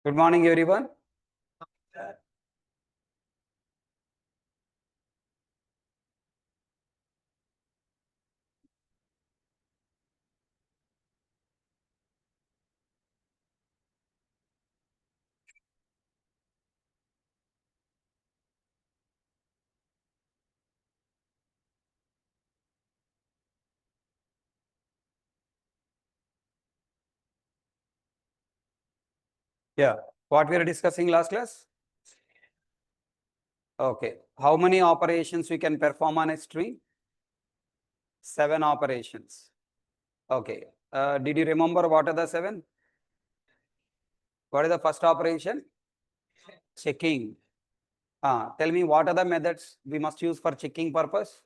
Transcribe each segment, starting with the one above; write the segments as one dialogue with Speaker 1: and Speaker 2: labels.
Speaker 1: Good morning, everyone. Yeah, what we are discussing last class? Okay, how many operations we can perform on a string? 7 operations. Okay, did you remember what are the 7? What is the first operation? Checking. Tell me what are the methods we must use for checking purpose?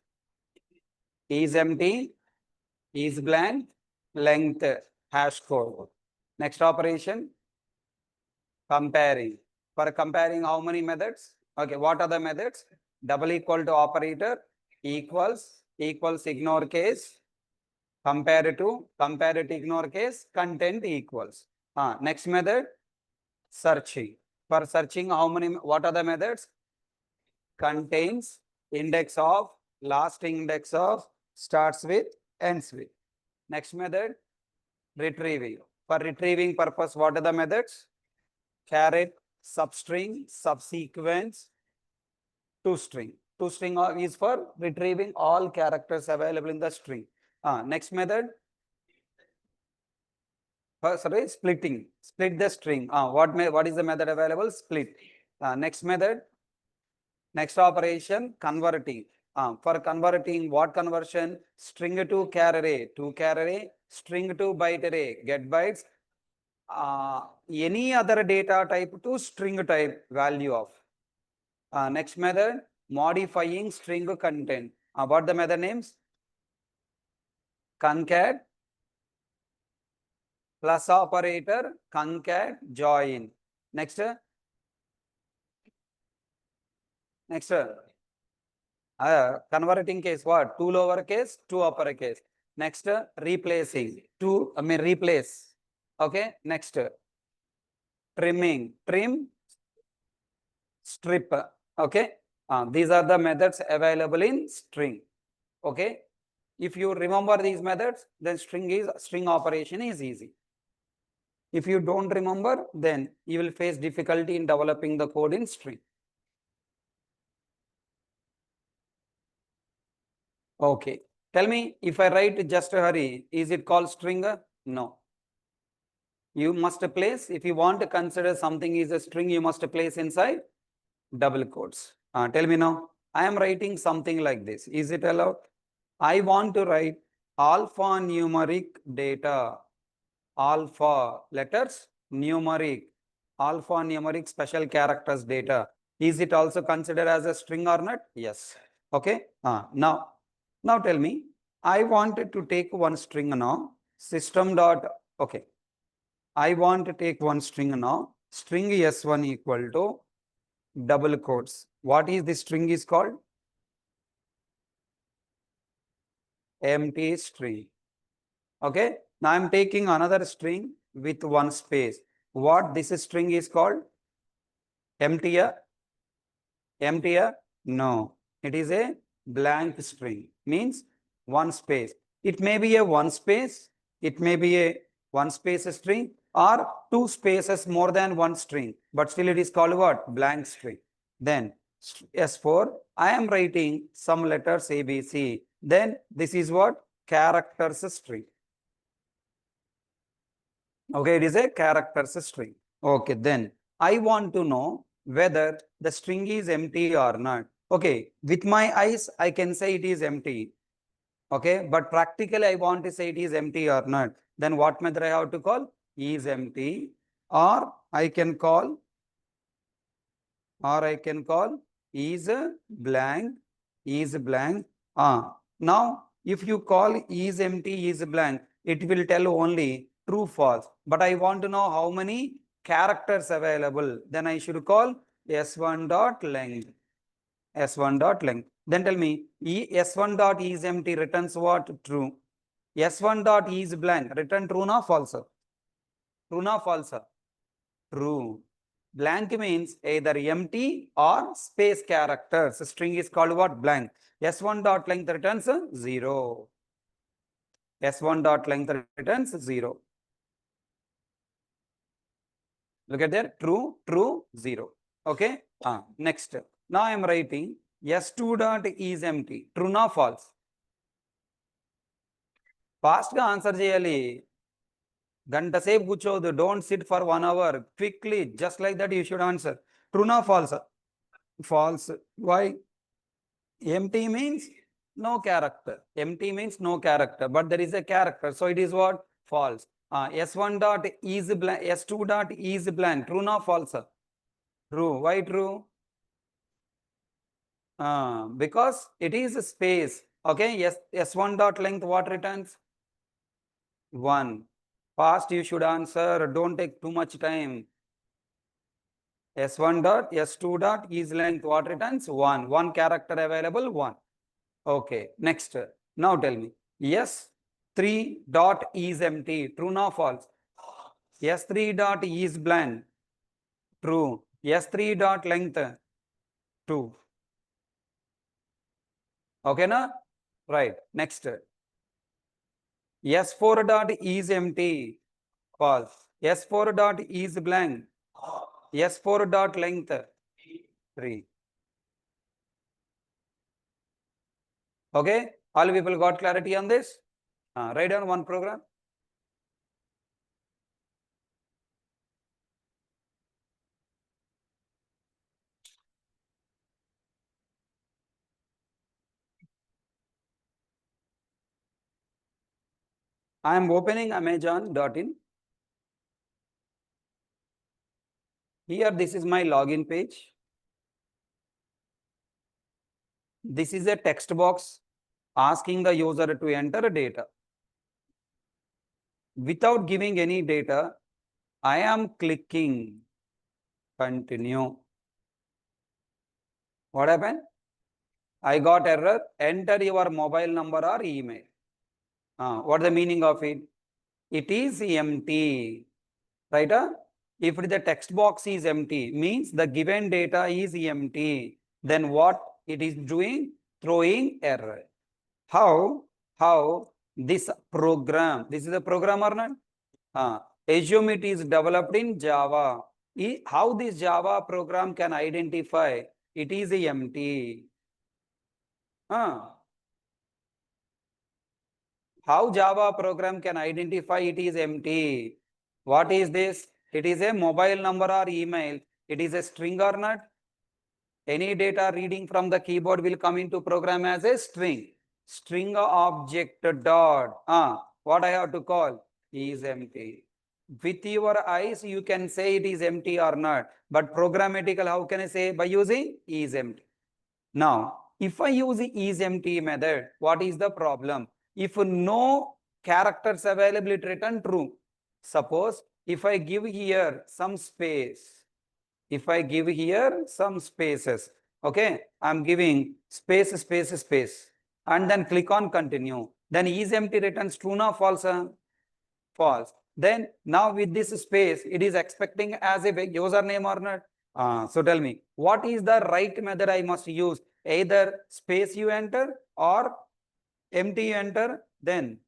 Speaker 1: Is empty, is blank, length, hash code. Next operation? Comparing. For comparing how many methods? Okay, what are the methods? Double equal to operator, equals, equals ignore case, compare to ignore case, content equals. Next method, searching. For searching, how many, what are the methods? Contains, index of, last index of, starts with, ends with. Next method, retrieving. For retrieving purpose, what are the methods? Caret, substring, subsequence, toString. toString is for retrieving all characters available in the string. Next method, sorry, splitting. Split the string. What is the method available? Split. Next method, next operation, converting. For converting, what conversion? String to char array, string to byte array, get bytes. Any other data type to string type value of. Next method, modifying string content. What the method names? Concat plus operator, concat join. Next, converting case what? 2 lowercase, 2 uppercase. Next, replacing, replace. Okay. Next, trimming, trim, strip. Okay. These are the methods available in string. Okay. If you remember these methods, then string operation is easy. If you don't remember, then you will face difficulty in developing the code in string. Okay. Tell me, if I write just a hurry, is it called string? No. You must place, if you want to consider something is a string, you must place inside double quotes. Tell me now, I am writing something like this. Is it allowed? I want to write alphanumeric data. Alpha letters, numeric, alphanumeric special characters data. Is it also considered as a string or not? Yes. Okay. Now tell me, I wanted to take one string now. System dot. Okay. I want to take one string now. String S1 equal to double quotes. What is this string is called? Empty string. Okay. Now I am taking another string with one space. What this string is called? Empty? Empty? No. It is a blank string. Means one space. It may be a one space. It may be a one space string or two spaces more than one string. But still it is called what? Blank string. Then S4, I am writing some letters ABC. Then this is what? Characters string. Okay, it is a characters string. Okay, then I want to know whether the string is empty or not. Okay, with my eyes, I can say it is empty. Okay, but practically I want to say it is empty or not. Then what method I have to call? Is empty, or I can call is blank, now if you call is empty, is blank, it will tell only true, false. But I want to know how many characters available. Then I should call S1 dot length. S1 dot length. Then tell me, S1 dot is empty returns what? True. S1 dot is blank return true or false? True or false? True. Blank means either empty or space characters. String is called what? Blank. S1 dot length returns 0. S1 dot length returns 0. Look at there, true, true, 0. Okay. Next. Now I am writing S2 dot is empty. True or false? Fast ga answer cheyali. గంట సేపు కూర్చోవద్దు. Don't sit for 1 hour. Quickly, just like that you should answer. True or false? False. Why? Empty means no character. Empty means no character, but there is a character. So it is what? False. S1 dot is blank. S2 dot is blank. True or false? True. Why true? Because it is a space. Okay. Yes. S1 dot length what returns? 1. Fast you should answer. Don't take too much time. S1 dot, S2 dot is length what returns? 1. One character available, 1. Okay. Next. Now tell me. S3 dot is empty. True or false? S3 dot is blank. True. S3 dot length 2. Okay na? Right. Next. S4 dot is empty. False. S4 dot is blank. S4 dot length 3. Okay. All people got clarity on this? Write down one program. I am opening Amazon.in. Here, this is my login page. This is a text box asking the user to enter data. Without giving any data, I am clicking continue. What happened? I got error. Enter your mobile number or email. What the meaning of it? It is empty. Right? If the text box is empty, means the given data is empty. Then what it is doing? Throwing error. How this program, this is a program or not? Assume it is developed in Java. How this Java program can identify it is empty? How Java program can identify it is empty? What is this? It is a mobile number or email. It is a string or not? Any data reading from the keyboard will come into program as a string. String object dot. What I have to call? Is empty. With your eyes, you can say it is empty or not. But programmatical, how can I say? By using is empty. Now, if I use the is empty method, what is the problem? If no characters available, it return true. Suppose if I give here some space, if I give here some spaces, okay, I'm giving space, space, space, and then click on continue. Then is empty returns true or false? False. Then now with this space, it is expecting as a username or not? So tell me, what is the right method I must use? Either space you enter or empty you enter, then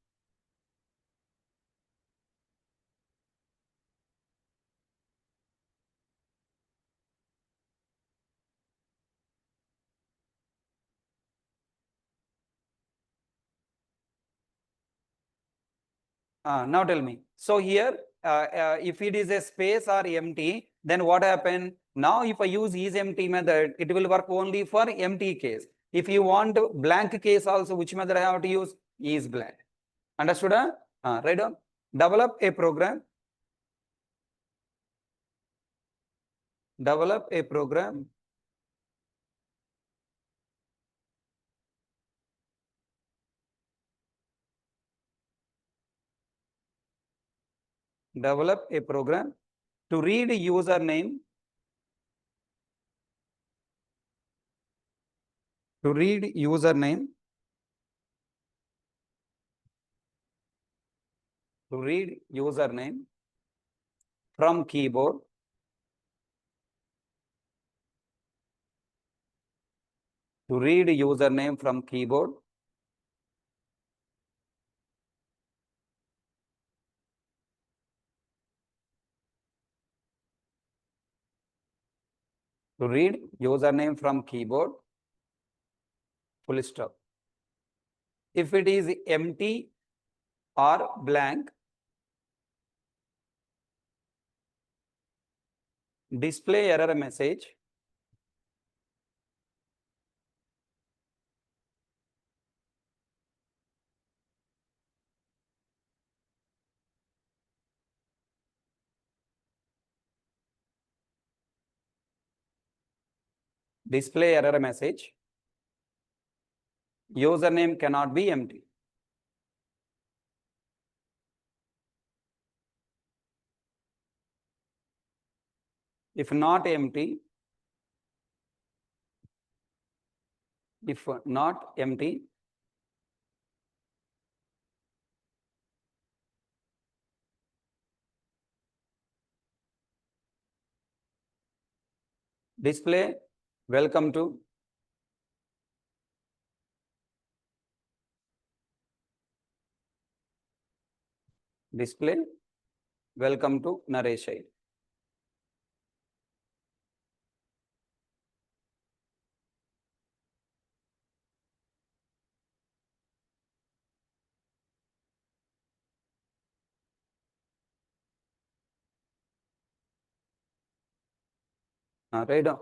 Speaker 1: now tell me. So here, if it is a space or empty, then what happen? Now if I use is empty method, it will work only for empty case. If you want blank case also, which method I have to use? Is blank. Understood? Write down. Develop a program. Develop a program. Develop a program to read username, to read username, to read username from keyboard To read username from keyboard. To read username from keyboard, full stop. If it is empty or blank, display error message. Display error message. Username cannot be empty. If not empty, display welcome to. Display welcome to Naresh. Right down.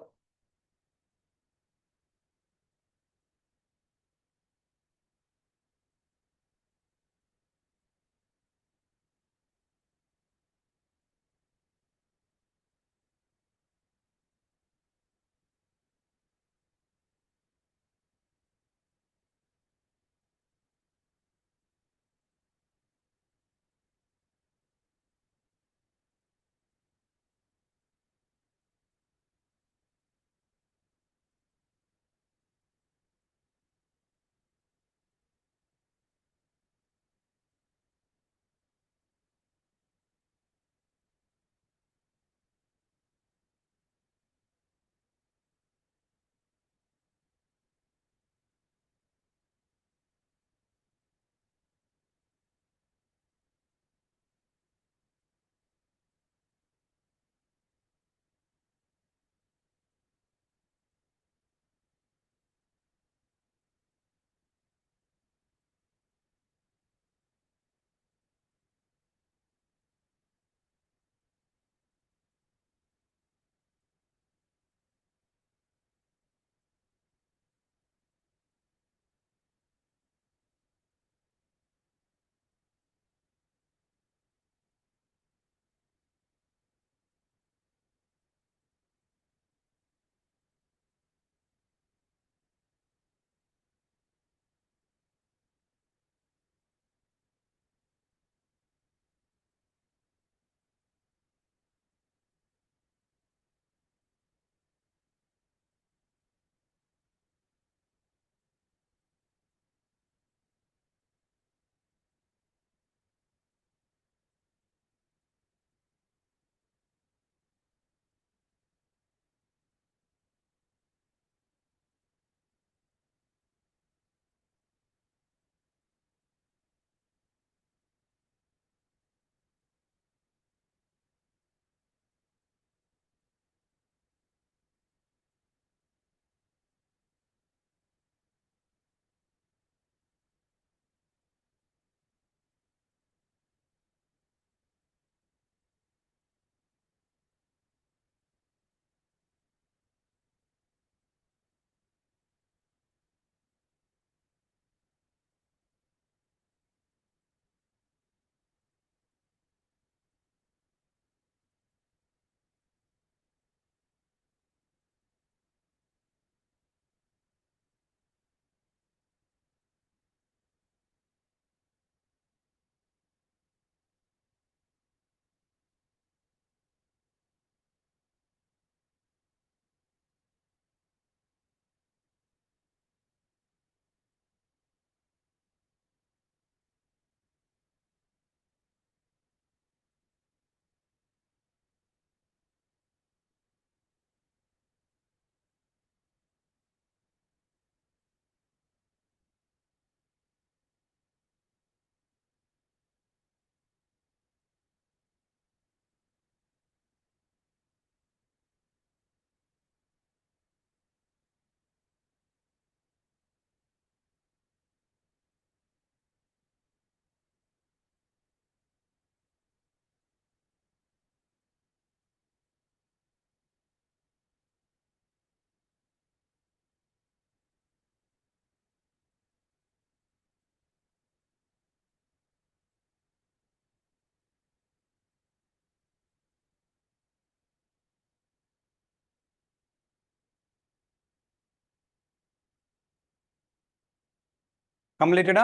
Speaker 1: Completed?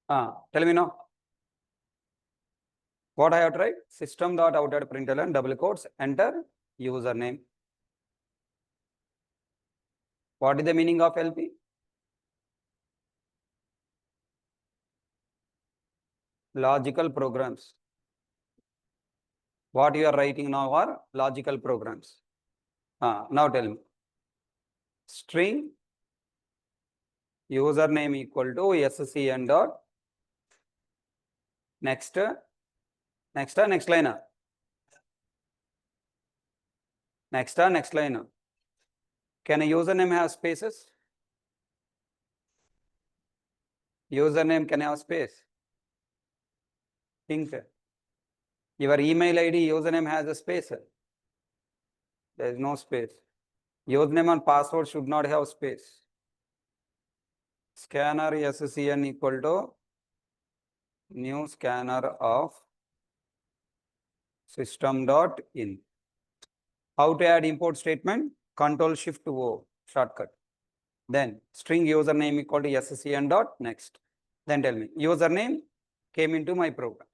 Speaker 1: Huh? Tell me now. What I have to write? System dot out at println double quotes, enter username. What is the meaning of LP? Logical programs. What you are writing now are logical programs. Now tell me. String username equal to scn dot next line. Next line. Can a username have spaces? Username can have space. Think. Your email ID username has a space. There is no space. Username and password should not have space. Scanner scn equal to new scanner of system.in. How to add import statement? Ctrl+Shift+O shortcut. Then string username equal to scn dot next. Then tell me username came into my program.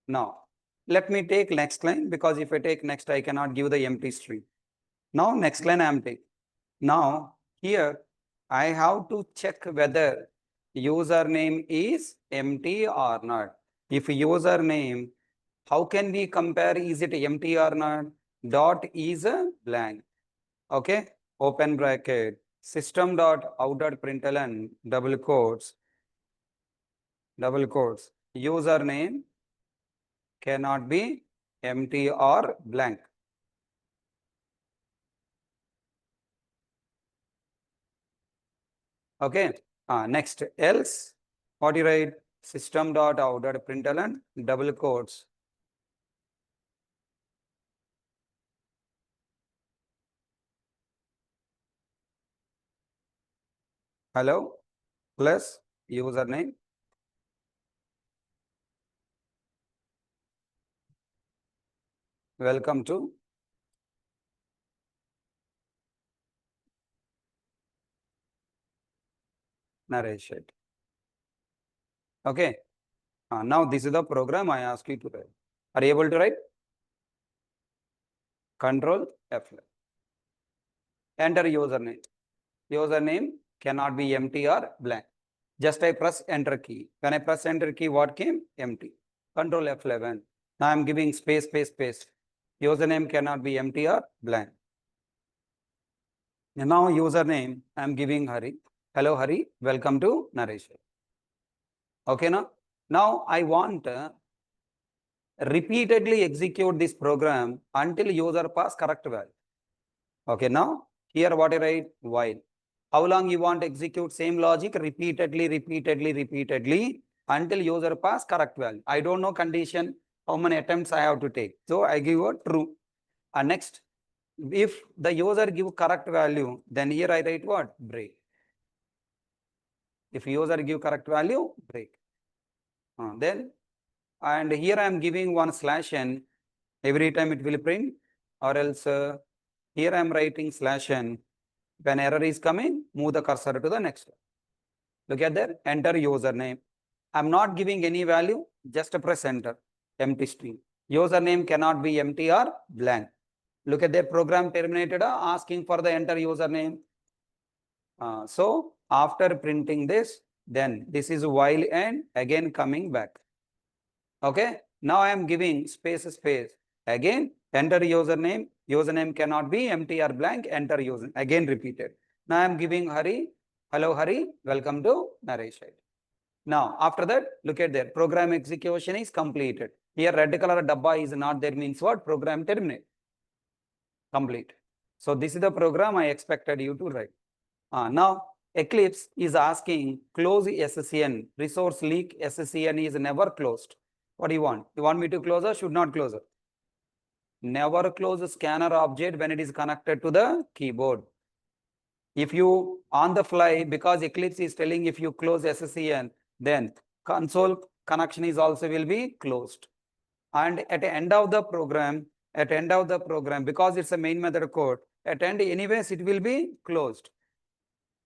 Speaker 1: Now let me take next line, because if I take next I cannot give the empty string. Now next line I am taking. Now here I have to check whether username is empty or not. If username, how can we compare is it empty or not? Dot is a blank. Okay, open bracket, system dot out dot println double quotes, username cannot be empty or blank. Okay, next else, what you write? System dot out dot println double quotes. Hello plus username. Welcome to Naresh. Okay. Now this is the program I ask you to write. Are you able to write? Control F11. Enter username. Username cannot be empty or blank. Just I press enter key. When I press enter key, what came? Empty. Control F11. Now I am giving space, space, space. Username cannot be empty or blank. And now username, I am giving Hari. Hello Hari, welcome to Naresh. Okay, now I want repeatedly execute this program until user pass correct value. Okay, now here what I write? While. How long you want to execute same logic? Repeatedly until user pass correct value. I don't know condition, how many attempts I have to take. So I give a true. And next, if the user give correct value, then here I write what? Break. If user give correct value, break. Then, and here I am giving one /n. Every time it will print, or else here I am writing /n. When error is coming, move the cursor to the next one. Look at there, enter username. I'm not giving any value, just press enter, empty string. Username cannot be empty or blank. Look at their program terminated, asking for the enter username. So after printing this, then this is while and again coming back. Okay, now I am giving space, space. Again, enter username. Username cannot be empty or blank, enter username. Again repeated. Now I am giving Hari. Hello, Hari. Welcome to Naresh. Now, after that, look at there. Program execution is completed. Here, red color dabba is not there means what? Program terminate. Complete. So, this is the program I expected you to write. Now, Eclipse is asking close SCN. Resource leak SCN is never closed. What do you want? You want me to close or should not close it? Never close the scanner object when it is connected to the keyboard. If you on the fly, because Eclipse is telling if you close SCN, then console connection is also will be closed. And at the end of the program, because it's a main method code, at end anyways it will be closed.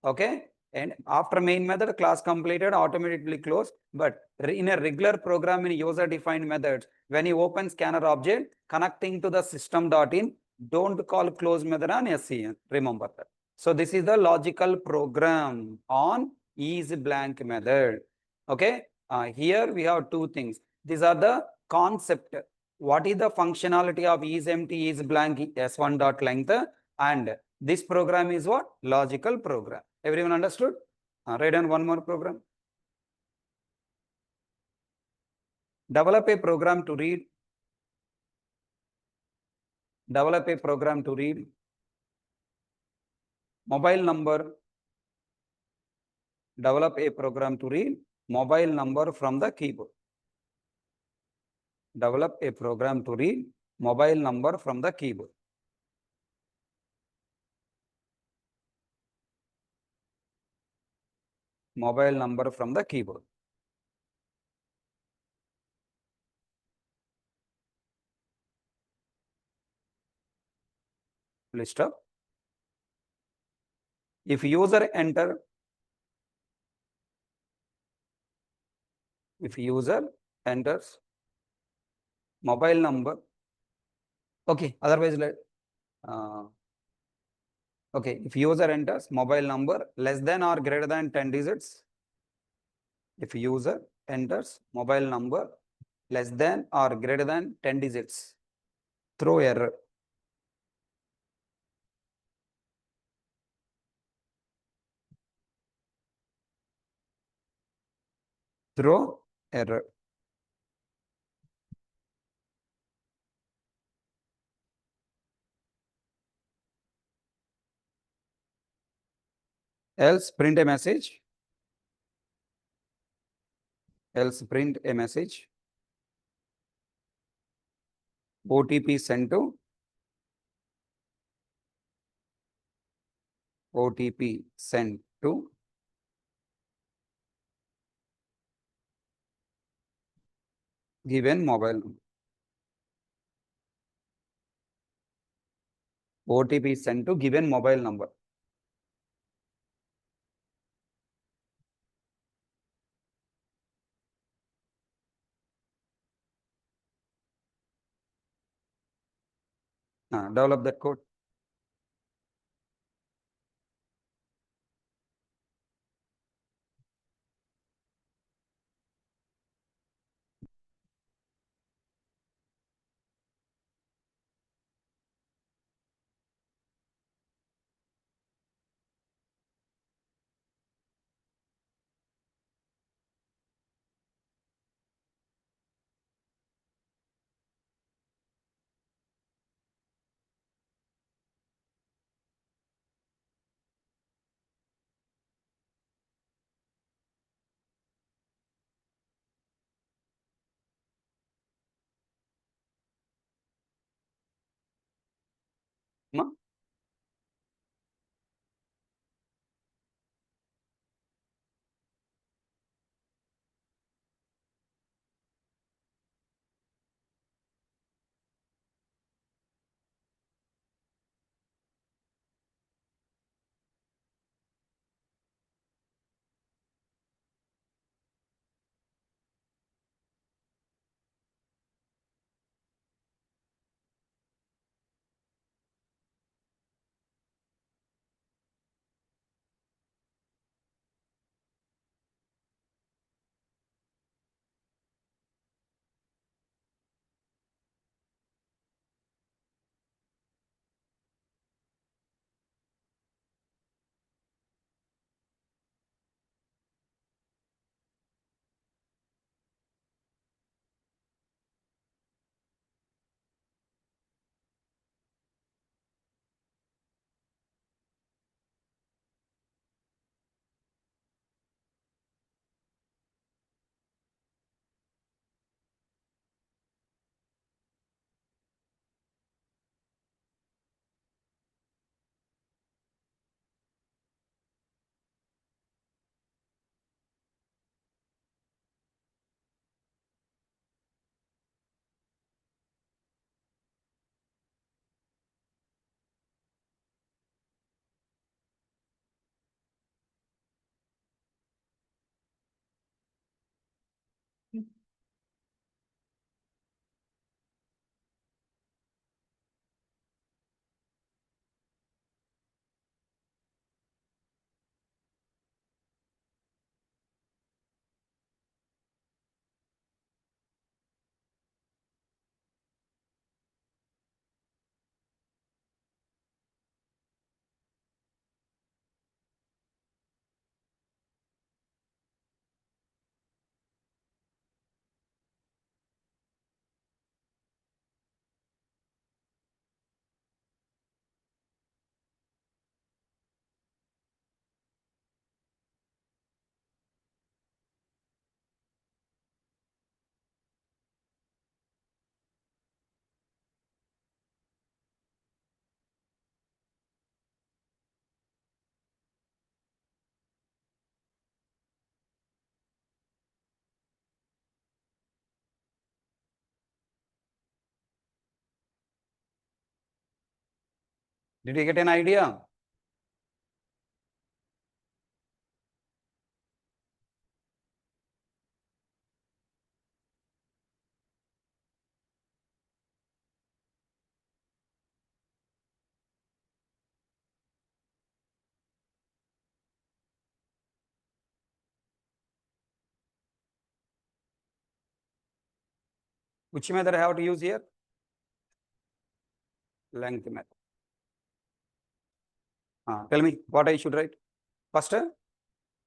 Speaker 1: Okay. And after main method, class completed, automatically closed. But in a regular program in user-defined methods, when you open scanner object connecting to the system.in, don't call close method on SCN. Remember that. So this is the logical program on is blank method. Okay. Here we have two things. These are the concept. What is the functionality of is empty, is blank, s1 dot length, and this program is what? Logical program. Everyone understood? Write down one more program. Develop a program to read. Develop a program to read mobile number. Develop a program to read mobile number from the keyboard. Develop a program to read mobile number from the keyboard. Mobile number from the keyboard. List up. If user enters mobile number, okay, otherwise okay, if user enters mobile number less than or greater than 10 digits, if user enters mobile number less than or greater than 10 digits, throw error. Throw error. Else print a message. Else print a message. OTP sent to OTP sent to given mobile number. OTP sent to given mobile number. Develop that code. Did you get an idea? Which method I have to use here? Length method. Tell me what I should write. First,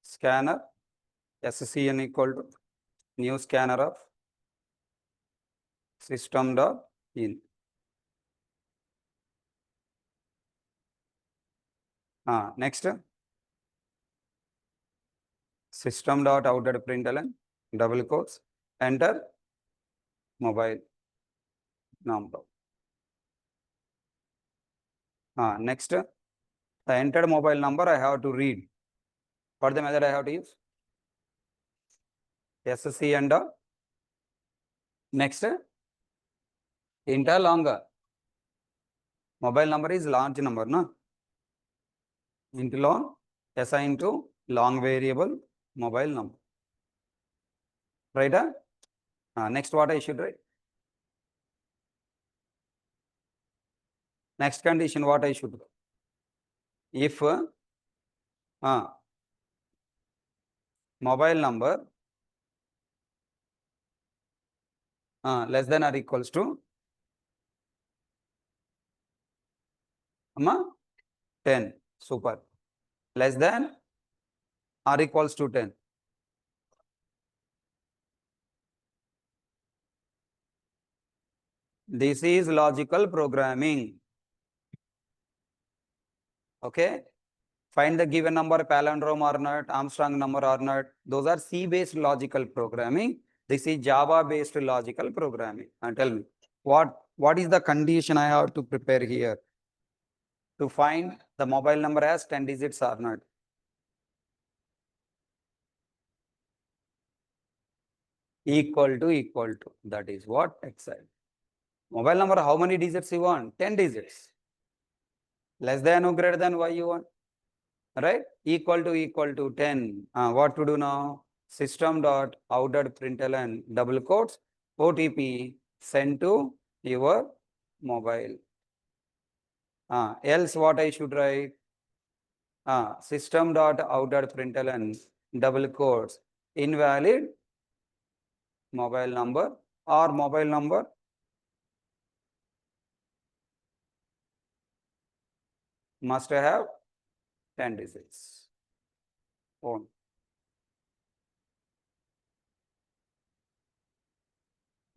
Speaker 1: scanner SCN equal to new scanner of system dot in. Next, system dot out dot println double quotes, enter mobile number. Next, the entered mobile number I have to read. What the method I have to use? SCN dot. Next, enter longer. Mobile number is large number, no? Into long, assign to long variable mobile number. Right? Next, what I should write? Next condition, what I should do? If mobile number less than or equals to 10. Super. Less than or equals to 10. This is logical programming. Okay. Find the given number, palindrome or not, Armstrong number or not. Those are C-based logical programming. This is Java-based logical programming. And tell me, what is the condition I have to prepare here to find the mobile number has 10 digits or not? Equal to. That is what exact. Mobile number, how many digits you want? 10 digits. Less than or greater than what you want? Right? Equal to 10. What to do now? System dot out dot println double quotes OTP sent to your mobile. Else what I should write? System dot out dot println double quotes invalid mobile number or mobile number must have 10 digits. On.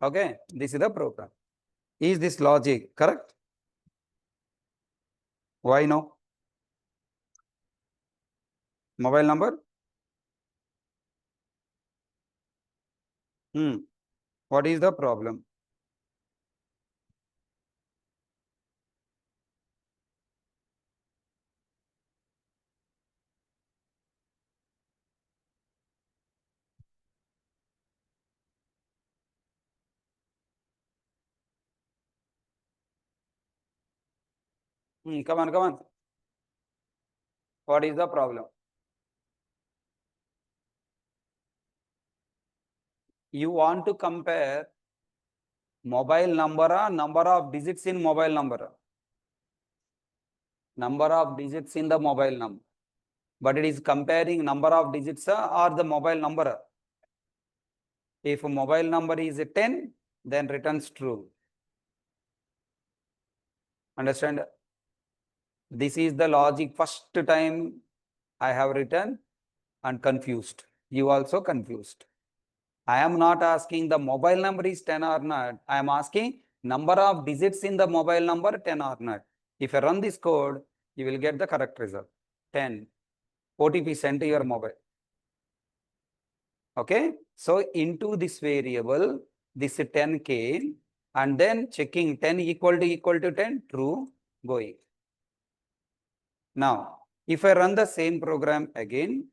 Speaker 1: Okay, this is the program. Is this logic correct? Why no? Mobile number? What is the problem? Come on. What is the problem? You want to compare mobile number or number of digits in mobile number? Number of digits in the mobile number. But it is comparing number of digits or the mobile number. If mobile number is 10, then returns true. Understand? This is the logic. First time I have written and confused. You also confused. I am not asking the mobile number is 10 or not. I am asking number of digits in the mobile number 10 or not. If you run this code, you will get the correct result. 10. OTP sent to your mobile. Okay. So into this variable, this 10 came and then checking 10 equal to 10, true, going. Now, if I run the same program again,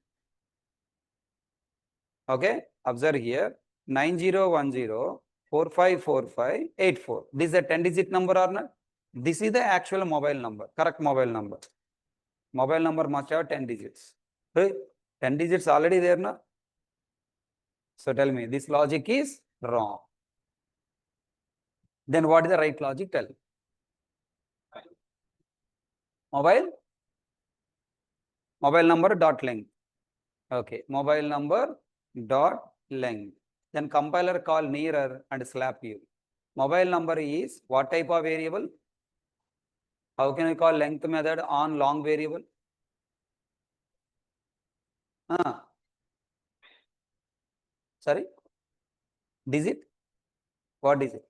Speaker 1: okay, observe here 9010454584. This is a 10 digit number or not? This is the actual mobile number, correct mobile number. Mobile number must have 10 digits. Hey, 10 digits already there, na? So tell me, this logic is wrong. Then what is the right logic? Tell. Mobile number dot length. Okay, mobile number dot length. Then compiler call nearer and slap you. Mobile number is what type of variable? How can we call length method on long variable? Sorry, digit? What is it?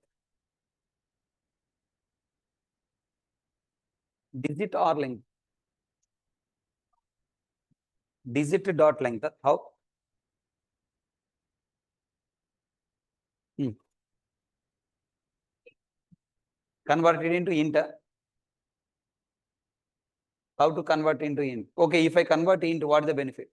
Speaker 1: Digit or length? Digit dot length. How? Convert it into int. How to convert into int? Okay, if I convert into, what is the benefit?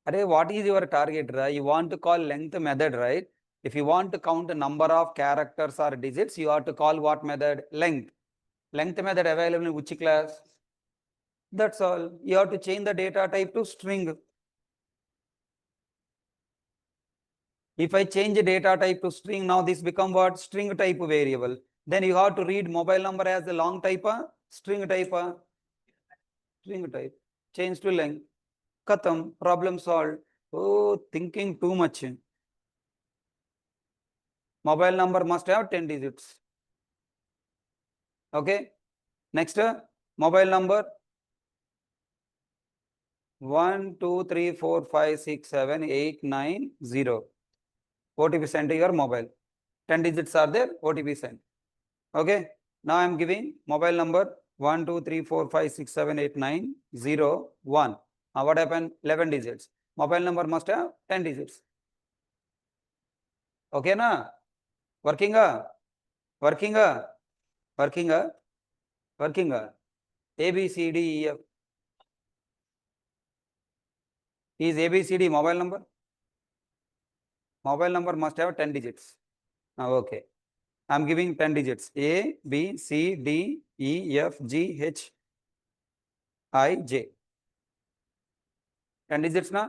Speaker 1: Array, what is your target, right? You want to call length method, right? If you want to count the number of characters or digits, you have to call what method? Length. Length method available in which class? That's all. You have to change the data type to string. If I change the data type to string, now this become what? String type variable. Then you have to read mobile number as the long type, string type, string type. Change to length. Katam, problem solved. Oh, thinking too much. Mobile number must have 10 digits. Okay. Next, mobile number 1, 2, 3, 4, 5, 6, 7, 8, 9, 0. OTP sent to your mobile. 10 digits are there, OTP sent. Okay. Now I am giving mobile number 1, 2, 3, 4, 5, 6, 7, 8, 9, 0, 1. Now what happened? 11 digits. Mobile number must have 10 digits. Okay, na? Working, working, working, working. A, B, C, D, E, F. Is A, B, C, D mobile number? Mobile number must have 10 digits. Okay. I'm giving 10 digits. A, B, C, D, E, F, G, H, I, J. 10 digits na?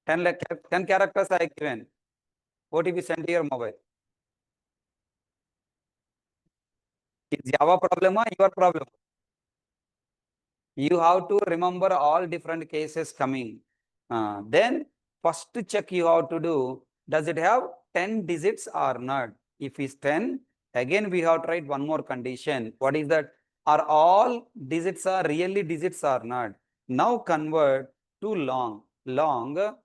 Speaker 1: 10 characters I given. OTP sent to your mobile. Is Java problem or your problem? You have to remember all different cases coming. Then first check you have to do, does it have 10 digits or not? If it's 10, again we have tried one more condition. What is that? Are all digits are really digits or not? Now convert to long. Long,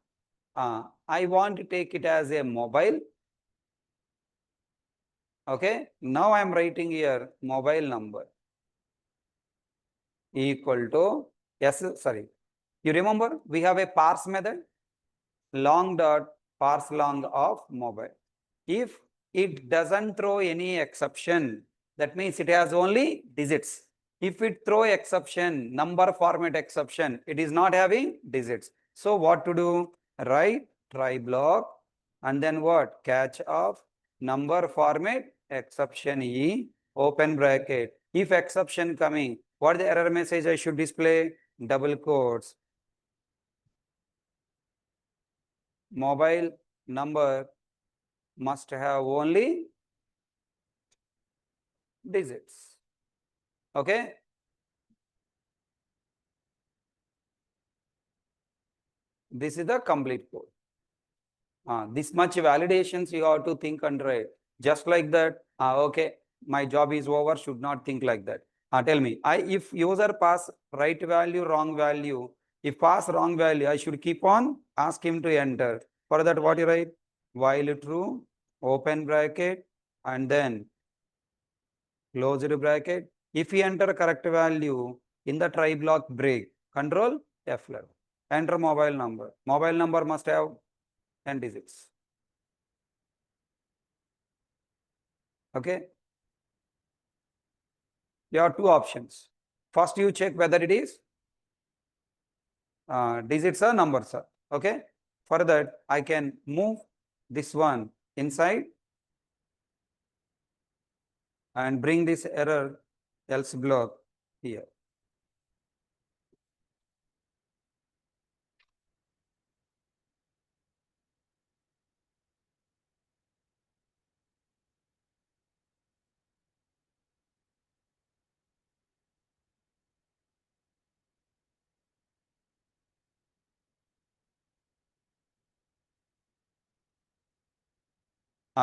Speaker 1: I want to take it as a mobile. Okay, now I am writing here mobile number equal to, yes, sorry. You remember we have a parse method, long dot parse long of mobile. If it doesn't throw any exception, that means it has only digits. If it throw exception, number format exception, it is not having digits. So what to do? Write try block and then what? Catch of number format exception E open bracket. If exception coming, what the error message I should display? Double quotes. Mobile number must have only digits. Okay. This is the complete code. This much validations you have to think and write. Just like that. Okay, my job is over. Should not think like that. Tell me, if user pass right value, wrong value, if pass wrong value, I should keep on ask him to enter. For that, what you write? While true, open bracket, and then closed bracket. If he enter correct value in the try block break, control F11. Enter mobile number. Mobile number must have 10 digits. Okay. You have two options. First, you check whether it is digits or numbers. Okay. For that, I can move this one inside and bring this error else block here.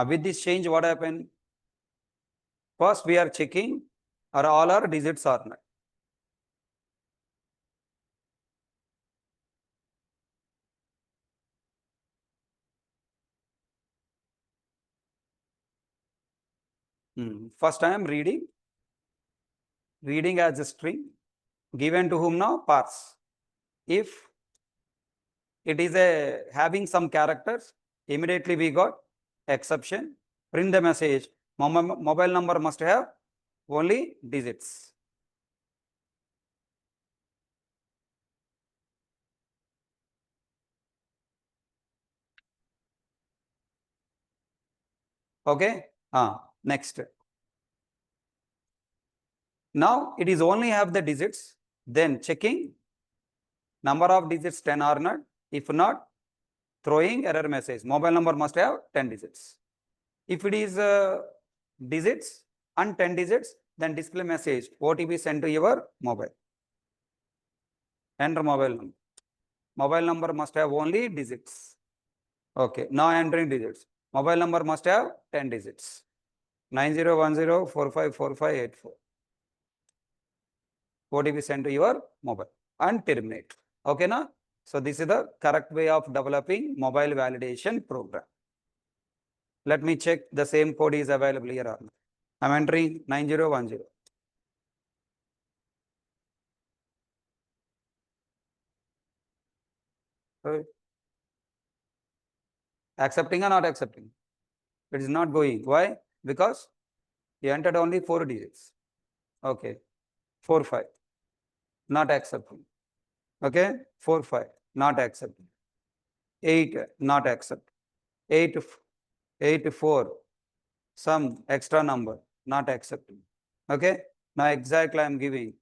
Speaker 1: With this change, what happened? First, we are checking are all our digits or not. First, I am reading as a string given to whom now? Parse. If it is having some characters, immediately we got exception. Print the message. Mobile number must have only digits. Okay. Next. Now it is only have the digits. Then checking number of digits 10 or not. If not, throwing error message. Mobile number must have 10 digits. If it is digits and 10 digits, then display message OTP sent to your mobile. Enter mobile number. Mobile number must have only digits. Okay, now entering digits. Mobile number must have 10 digits. 9010454584. OTP sent to your mobile and terminate. Okay, na? So this is the correct way of developing mobile validation program. Let me check the same code is available here or not. I'm entering 9010. Right. Accepting or not accepting? It is not going. Why? Because you entered only 4 digits. Okay. 4, 5. Not accepting. Okay. 4, 5. Not accepting. 8. Not accept. 8, 8, 4. Some extra number. Not accepting. Okay. Now exactly I am giving.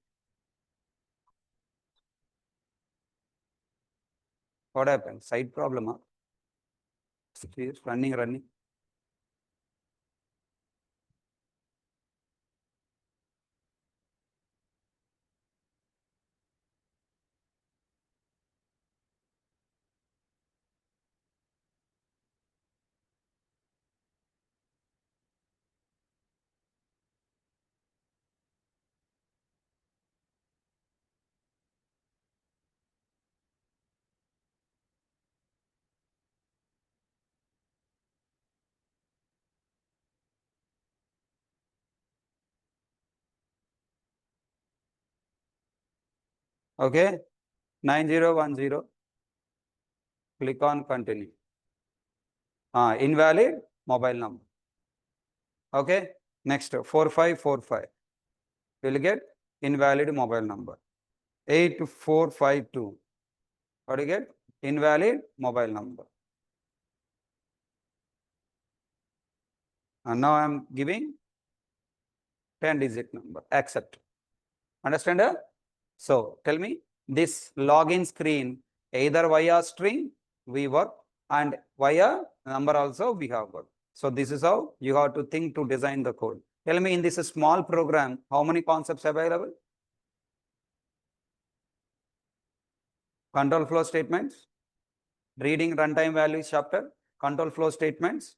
Speaker 1: What happened? Side problem. Huh? Running. Okay. 9010. Click on continue. Invalid mobile number. Okay. Next 4545. We'll get invalid mobile number. 8452. What do you get? Invalid mobile number. And now I'm giving 10-digit number. Accept. Understand? So tell me, this login screen, either via string we work and via number also we have work. So this is how you have to think to design the code. Tell me, in this small program, how many concepts available? Control flow statements, reading runtime values chapter, control flow statements,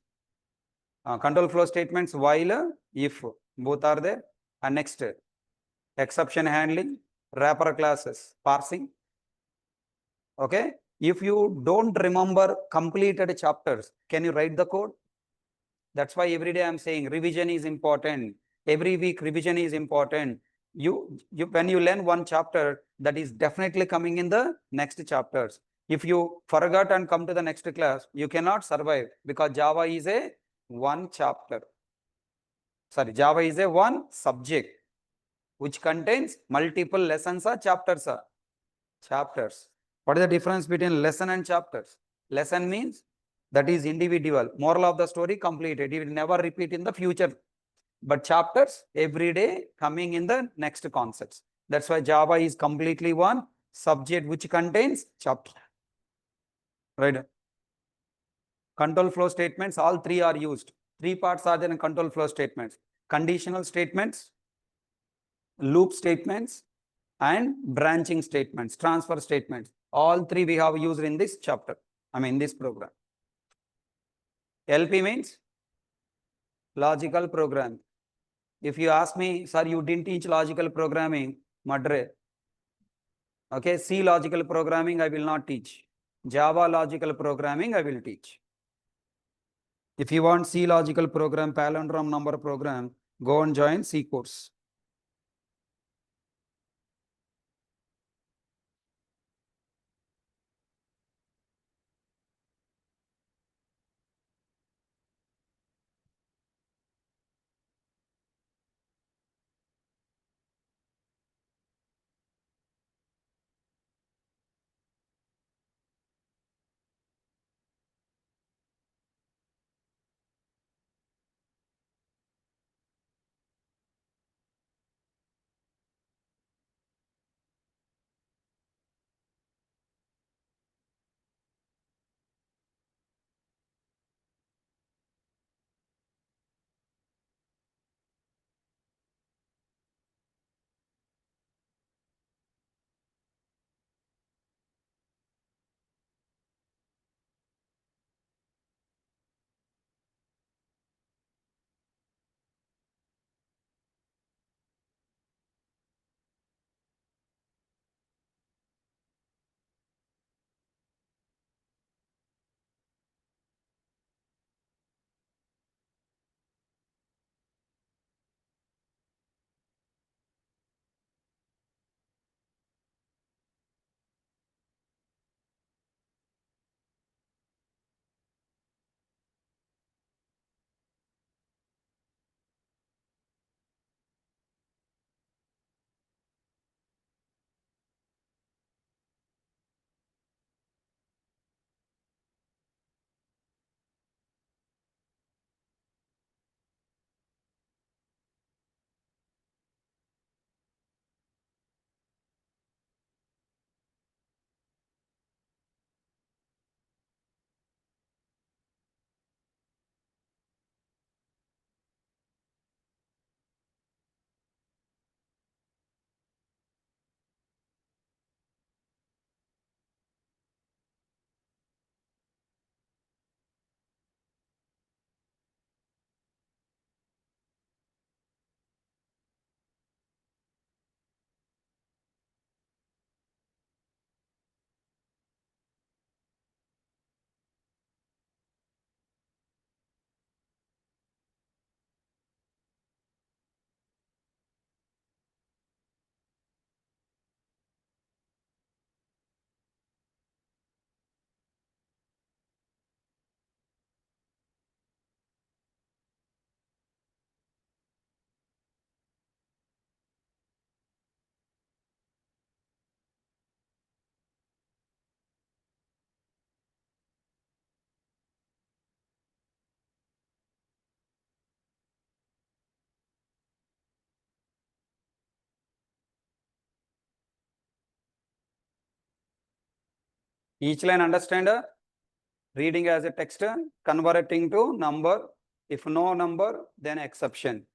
Speaker 1: while, if, both are there, and next exception handling, wrapper classes, parsing. Okay. If you don't remember completed chapters, can you write the code? That's why every day I'm saying revision is important. Every week revision is important. You when you learn one chapter, that is definitely coming in the next chapters. If you forgot and come to the next class, you cannot survive, because Java is a one chapter. Sorry, Java is a one subject which contains multiple lessons or chapters. Chapters. What is the difference between lesson and chapters? Lesson means that is individual. Moral of the story completed. It will never repeat in the future. But chapters every day coming in the next concepts. That's why Java is completely one subject which contains chapter. Right. Control flow statements, all three are used. Three parts are there in control flow statements: conditional statements, loop statements, and branching statements, transfer statements. All three we have used in this chapter, this program. LP means logical program. If you ask me, sir, you didn't teach logical programming, Madre. Okay, C logical programming I will not teach. Java logical programming I will teach. If you want C logical program, palindrome number program, go and join C course. Each line understand? Reading as a text, converting to number. If no number, then exception.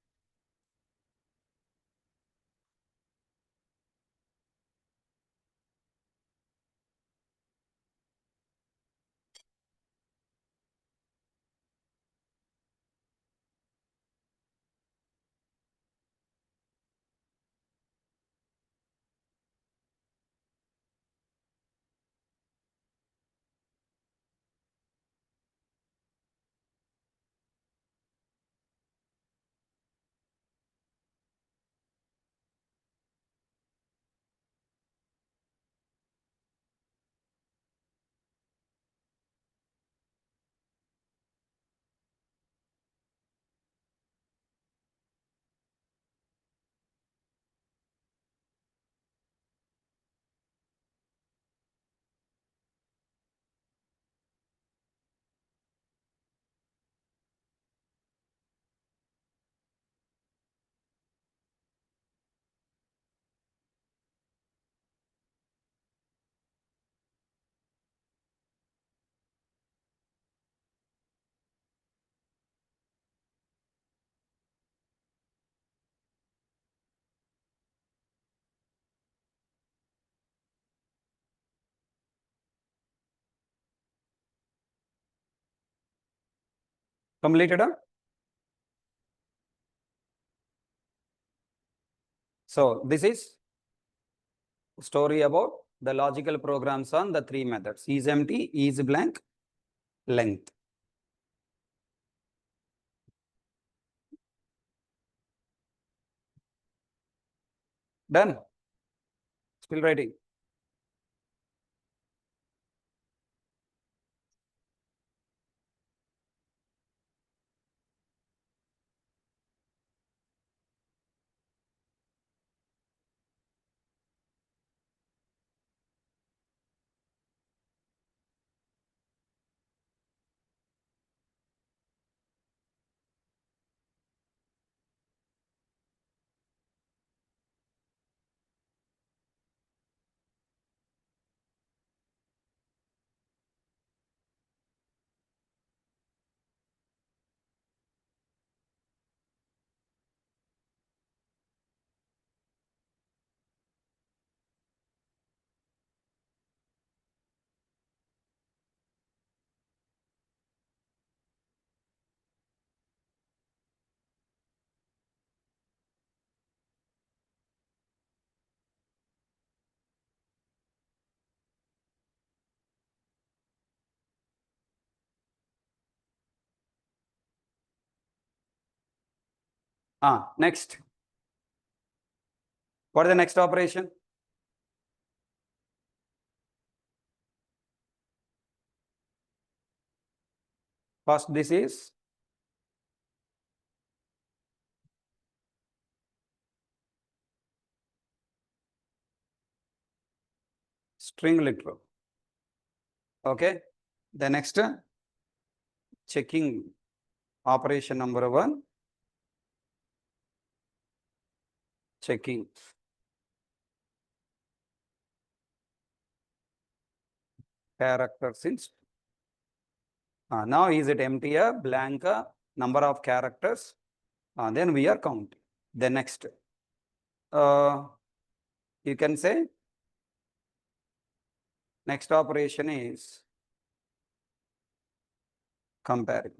Speaker 1: Completed? So this is story about the logical programs on the three methods: is empty, is blank, length. Done? Still writing? Next. What is the next operation? First, this is string literal. Okay. The next, checking operation number 1, checking characters in now is it empty, blank, number of characters? Then we are counting. The next, you can say next operation is comparing.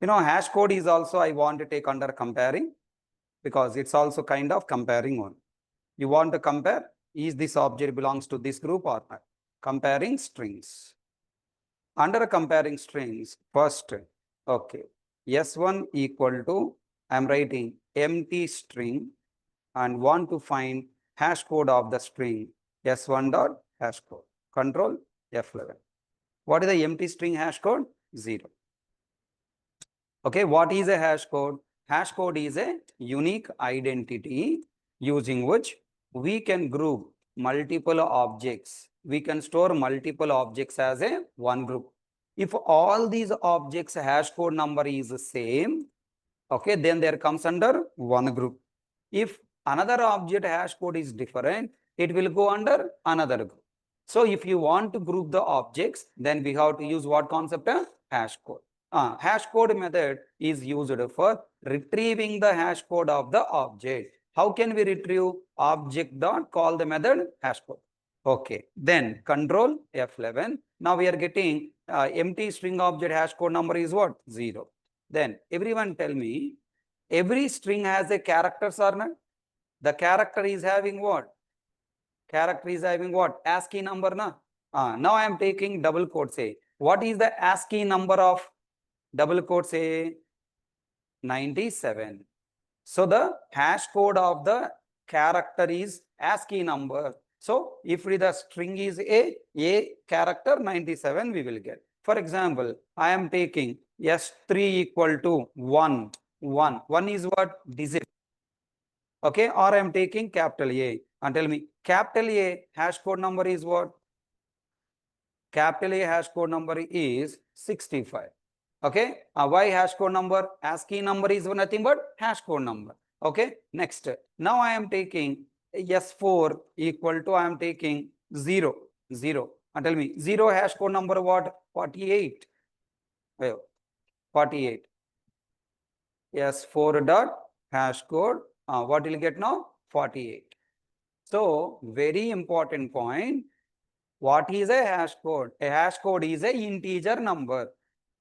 Speaker 1: You know, hash code is also I want to take under comparing, because it's also kind of comparing one. You want to compare, is this object belongs to this group or not? Comparing strings. Under comparing strings, first, okay, S1 equal to, I'm writing empty string and want to find hash code of the string S1 dot hash code. Control F11. What is the empty string hash code? 0. Okay, what is a hash code? Hash code is a unique identity using which we can group multiple objects. We can store multiple objects as a one group. If all these objects hash code number is the same, okay, then there comes under one group. If another object hash code is different, it will go under another group. So if you want to group the objects, then we have to use what concept? Hash code. Hash code method is used for retrieving the hash code of the object. How can we retrieve? Object dot call the method hash code. Okay, then control F11. Now we are getting empty string object hash code number is what? 0. Then everyone tell me, every string has a characters or not? The character is having what? Character is having what? ASCII number, na? Now I am taking double quotes A. What is the ASCII number of double quotes A? 97. So the hash code of the character is ASCII number. So if the string is A character 97 we will get. For example, I am taking S3 equal to 1. 1 is what? Digit. Okay, or I am taking capital A. And tell me, capital A hash code number is what? Capital A hash code number is 65. Okay, why hash code number? ASCII number is nothing but hash code number. Okay, next. Now I am taking S4 equal to, I am taking 0. And tell me, 0 hash code number what? 48. 48. S4 dot hash code. What will you get now? 48. So, very important point. What is a hash code? A hash code is a integer number.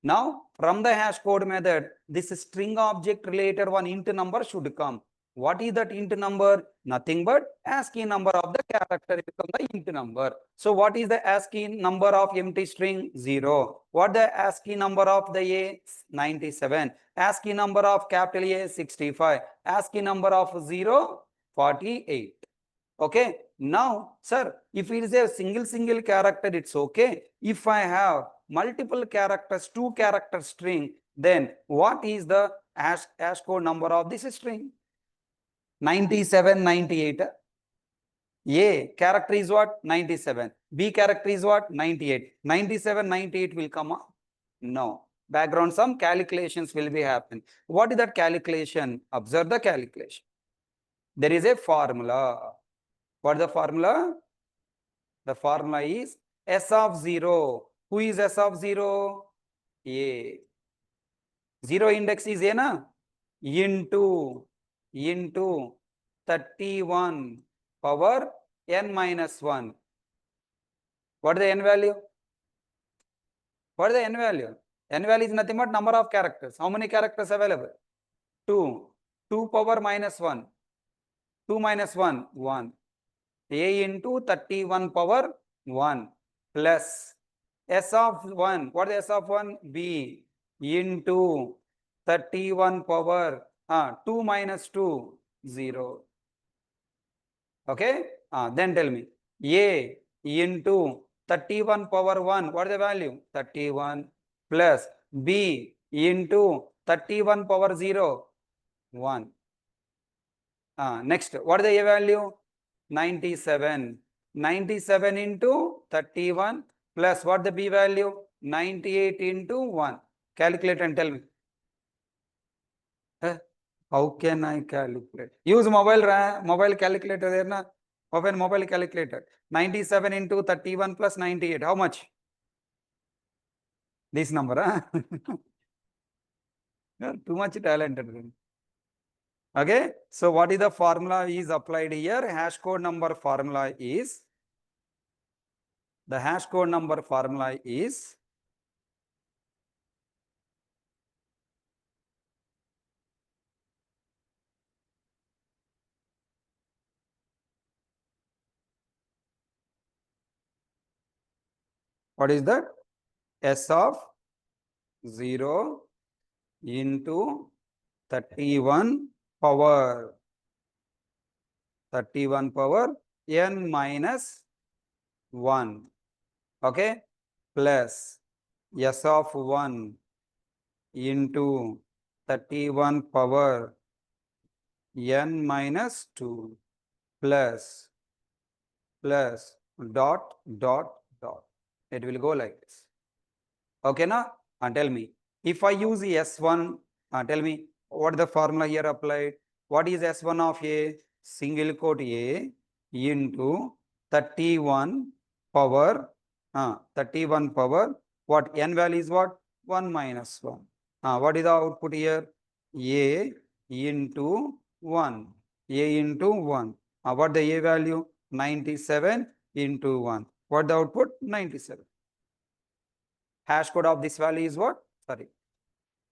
Speaker 1: Now, from the hash code method, this string object related one int number should come. What is that int number? Nothing but ASCII number of the character become the int number. So what is the ASCII number of empty string? 0. What the ASCII number of the A? 97. ASCII number of capital A? 65. ASCII number of 0? 48. Okay. Now, sir, if it is a single character, it's okay. If I have multiple characters, 2-character string, then what is the hash code number of this string? 97, 98. A character is what? 97. B character is what? 98. 97, 98 will come up? No. Background some calculations will be happen. What is that calculation? Observe the calculation. There is a formula. What is the formula? The formula is S of 0. Who is S of 0? A. 0 index is A na? Into 31 power n minus 1. What is the n value? What is the n value? N value is nothing but number of characters. How many characters available? 2. 2 power minus 1. 2 minus 1, 1. A into 31 power 1 plus S of 1. What is S of 1? B into 31 power 2 minus 2, 0. Okay. Then tell me. A into 31 power 1. What is the value? 31 plus B into 31 power 0, 1. Next, what is the A value? 97. 97 into 31 plus what the B value? 98 into 1. Calculate and tell me. How can I calculate? Use mobile calculator there na. Open mobile calculator. 97 into 31 plus 98. How much? This number. Too much talented. Okay. So what is the formula is applied here? Hash code number formula is. The hash code number formula is. What is that? S of 0 into 31 power n minus 1. Okay. Plus S of 1 into 31 power n minus 2 plus dot. It will go like this. Okay, now? And tell me, if I use the S1, tell me what the formula here applied. What is S1 of A? Single quote A into 31 power, 31 power, what n value is what? 1 minus 1. What is the output here? A into 1. A into 1. What the A value? 97 into 1. What the output? 97. Hash code of this value is what? Sorry.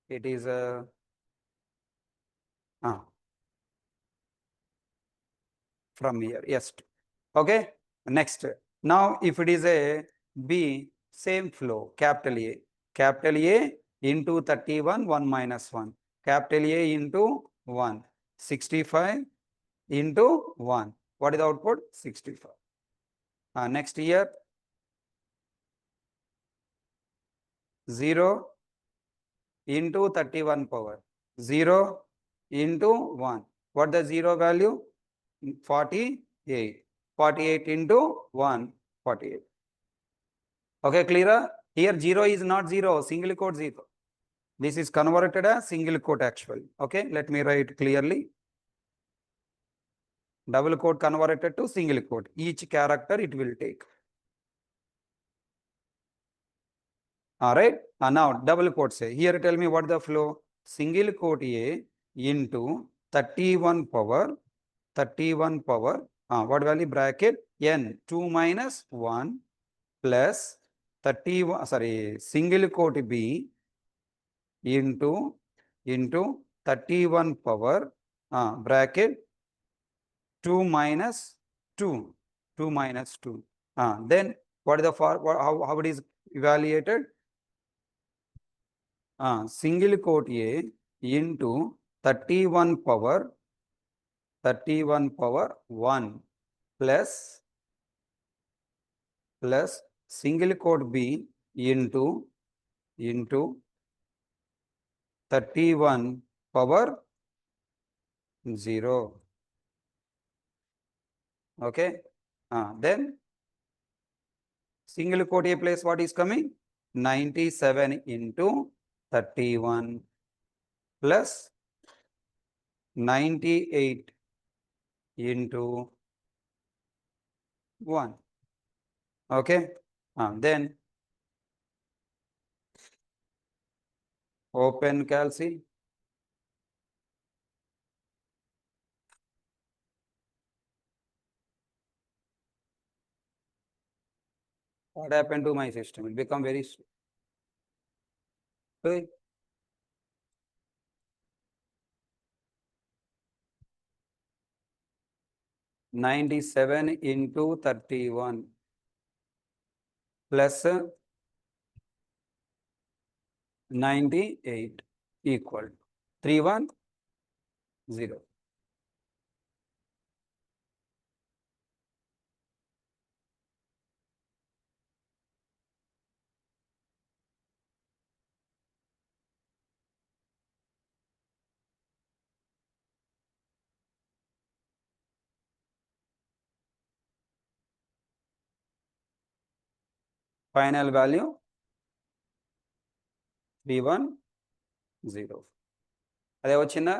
Speaker 1: It is from here. Yes. Okay. Next. Now, if it is a B, same flow. Capital A. Capital A into 31, 1 minus 1. Capital A into 1. 65 into 1. What is the output? 65. Next here. 0 into 31 power. 0 into 1. What the 0 value? 48. 48 into 1, 48. Okay, clear? Here 0 is not 0, single quote 0. This is converted as single quote actually. Okay, let me write clearly. Double quote converted to single quote. Each character it will take. All right. Now double quote say. Here tell me what the flow. Single quote A into 31 power. What value? Bracket n 2 minus 1 plus 31. Sorry. Single quote B into 31 power bracket 2 minus 2. 2 minus 2. Then what is the how it is evaluated? Single quote A into 31 power 1 plus single quote B into 31 power 0. Okay. Then single quote A place what is coming? 97 into 31 plus 98 into 1. Okay. Then open calci. What happened to my system? It become very slow. 97 into 31 plus 98 equal 310. Final value 310. అదే వచ్చిందా?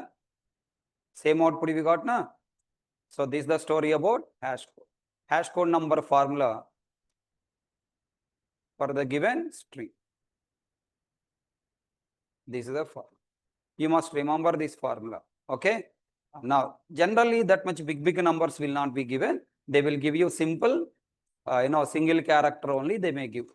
Speaker 1: Same output we got na? So this is the story about hash code. Hash code number formula for the given string. This is the formula. You must remember this formula. Okay. Now generally that much big numbers will not be given. They will give you simple single character only they may give.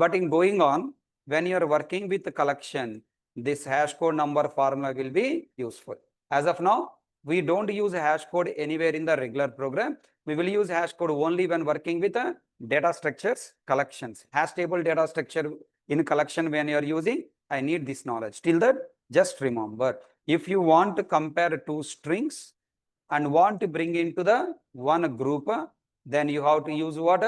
Speaker 1: But in going on, when you are working with the collection, this hash code number formula will be useful. As of now, we don't use a hash code anywhere in the regular program. We will use hash code only when working with data structures collections. Hash table data structure in collection when you are using, I need this knowledge. Till that, just remember, if you want to compare two strings and want to bring into the one group, then you have to use what?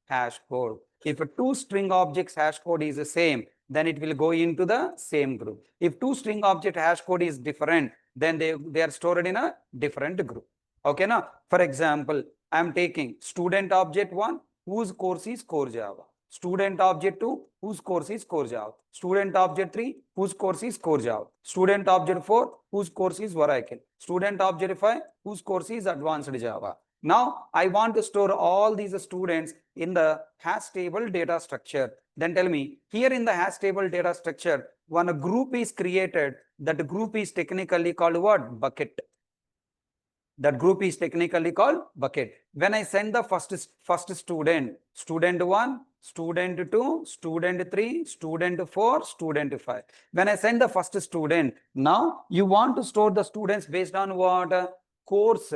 Speaker 1: Hash code. If two string objects hash code is the same, then it will go into the same group. If two string object hash code is different, then they are stored in a different group. Okay, now, for example, I am taking student object 1, whose course is core Java. Student object 2, whose course is core Java. Student object 3, whose course is core Java. Student object 4, whose course is Oracle. Student object 5, whose course is advanced Java. Now I want to store all these students in the hash table data structure. Then tell me, here in the hash table data structure, when a group is created, that group is technically called what? Bucket. That group is technically called bucket. When I send the first student, student 1, student 2, student 3, student 4, student 5. When I send the first student, now you want to store the students based on what? Course.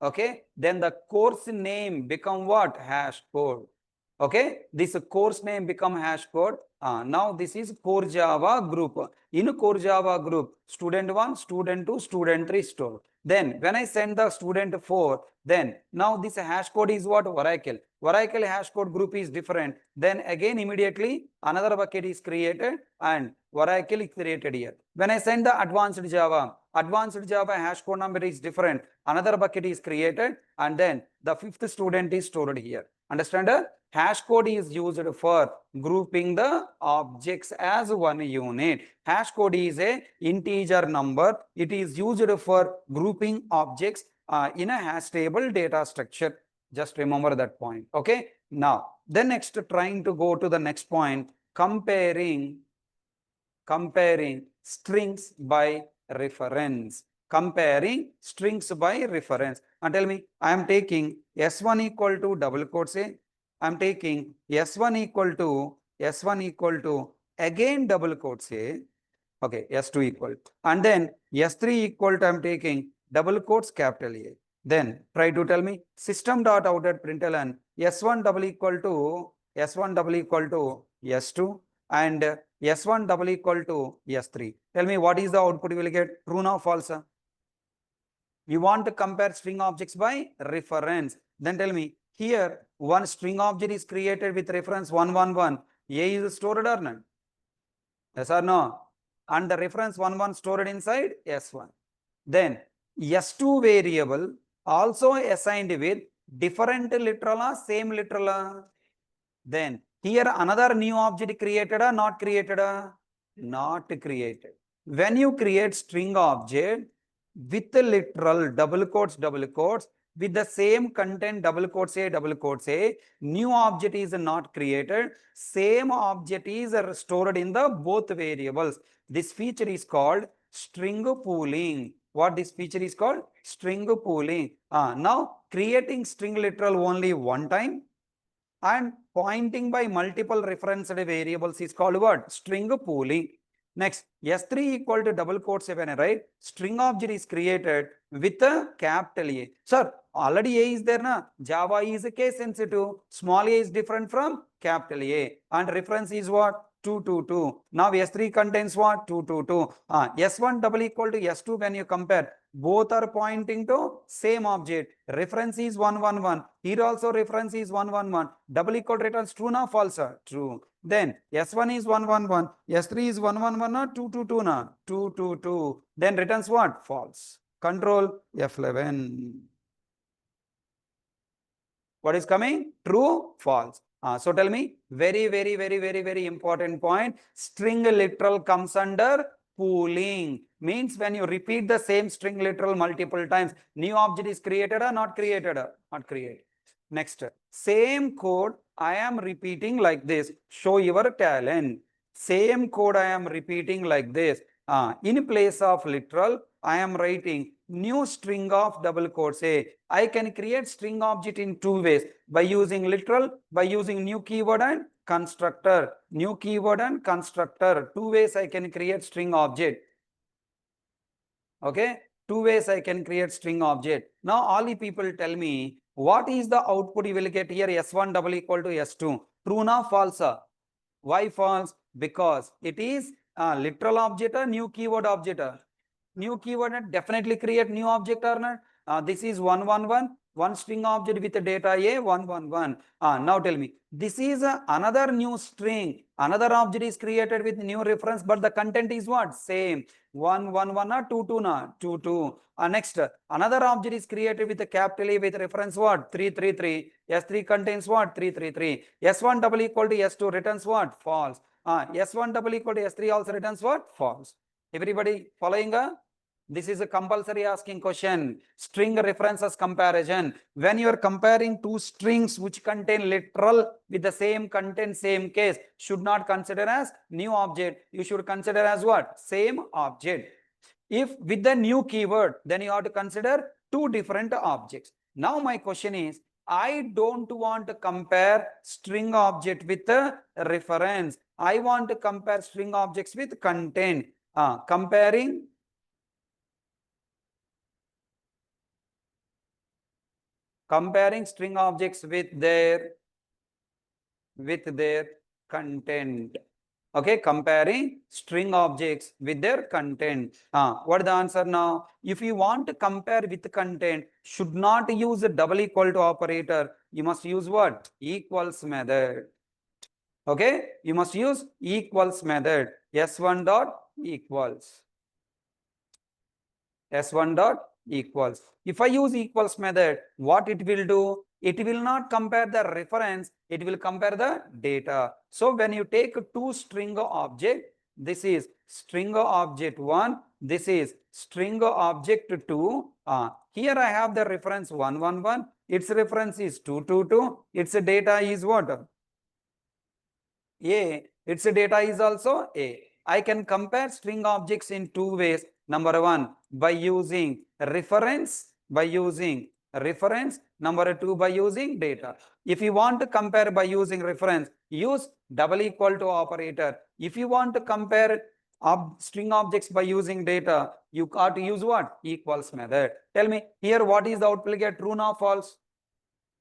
Speaker 1: Okay, then the course name become what? Hash code. Okay, this course name become hash code. Now this is core Java group. In core Java group, student 1, student 2, student 3 stored. Then when I send the student 4, then now this hash code is what? Oracle. Oracle hash code group is different. Then again immediately another bucket is created and Oracle is created here. When I send the advanced Java hash code number is different. Another bucket is created and then the fifth student is stored here. Understand? Hash code is used for grouping the objects as one unit. Hash code is a integer number. It is used for grouping objects in a hash table data structure. Just remember that point. Okay. Now, then next trying to go to the next point, comparing strings by reference. Comparing strings by reference. And tell me, I am taking S1 equal to double quotes A. I am taking S1 equal to again double quotes A. Okay, S2 equal. And then S3 equal to, I'm taking double quotes capital A. Then try to tell me system dot out at println S1 double equal to S1 double equal to S2 and S1 double equal to S3. Tell me what is the output you will get, true or false? You want to compare string objects by reference. Then tell me here one string object is created with reference 111. A is stored or not? Yes or no? And the reference 11 stored inside S1. Then S2 variable also assigned with different literal or same literal. Then here another new object created or not created? Not created. When you create string object with literal double quotes with the same content double quotes A, new object is not created, same object is stored in the both variables. This feature is called string pooling. What this feature is called? String pooling. Now creating string literal only one time and pointing by multiple referenced variables is called what? String pooling. Next, S3 equal to double quotes when I write string object is created with a capital A. Sir, already A is there na? Java is case sensitive. Small a is different from capital A and reference is what? 222. Now S3 contains what? 222. S1 double equal to S2 when you compare. Both are pointing to same object. Reference is 111. Here also reference is 111. Double equal returns true na false? True. Then S1 is 111. S3 is 111 na 222 na 222. Then returns what? False. Control F11. What is coming? True, false. So tell me, very important point. String literal comes under pooling. Means when you repeat the same string literal multiple times, new object is created or not created? Not created. Next, same code I am repeating like this. Show your talent. Same code I am repeating like this. In place of literal, I am writing new string of double quotes A. I can create string object in two ways, by using literal, by using new keyword and constructor. New keyword and constructor. Two ways I can create string object. Okay, two ways I can create string object. Now all the people tell me what is the output you will get here, S1 double equal to S2. True or false? Why false? Because it is a literal object or new keyword object. New keyword definitely create new object or not. This is 111, one string object with data A 111. Now tell me, this is another new string, another object is created with new reference, but the content is what? Same. 111 or 22 na 22. Next, another object is created with a capital A with reference what? 333. S3 contains what? 333. S1 double equal to S2 returns what? False. S1 double equal to S3 also returns what? False. Everybody following? This is a compulsory asking question. String references comparison. When you are comparing two strings which contain literal with the same content, same case, should not consider as new object. You should consider as what? Same object. If with the new keyword, then you have to consider two different objects. Now my question is, I don't want to compare string object with a reference. I want to compare string objects with content. Comparing string objects with their content. Okay, comparing string objects with their content. What is the answer now? If you want to compare with content, should not use a double equal to operator. You must use what? Equals method. Okay, you must use equals method. S1 dot equals. S1 dot equals. If I use equals method, what it will do? It will not compare the reference, it will compare the data. So when you take two string object, this is string object 1, this is string object 2. Here I have the reference 111, its reference is 222, its data is what? A. Its data is also A. I can compare string objects in two ways. Number one, by using reference, Number two, by using data. If you want to compare by using reference, use double equal to operator. If you want to compare string objects by using data, you got to use what? Equals method. Tell me here, what is the output? Get true or false?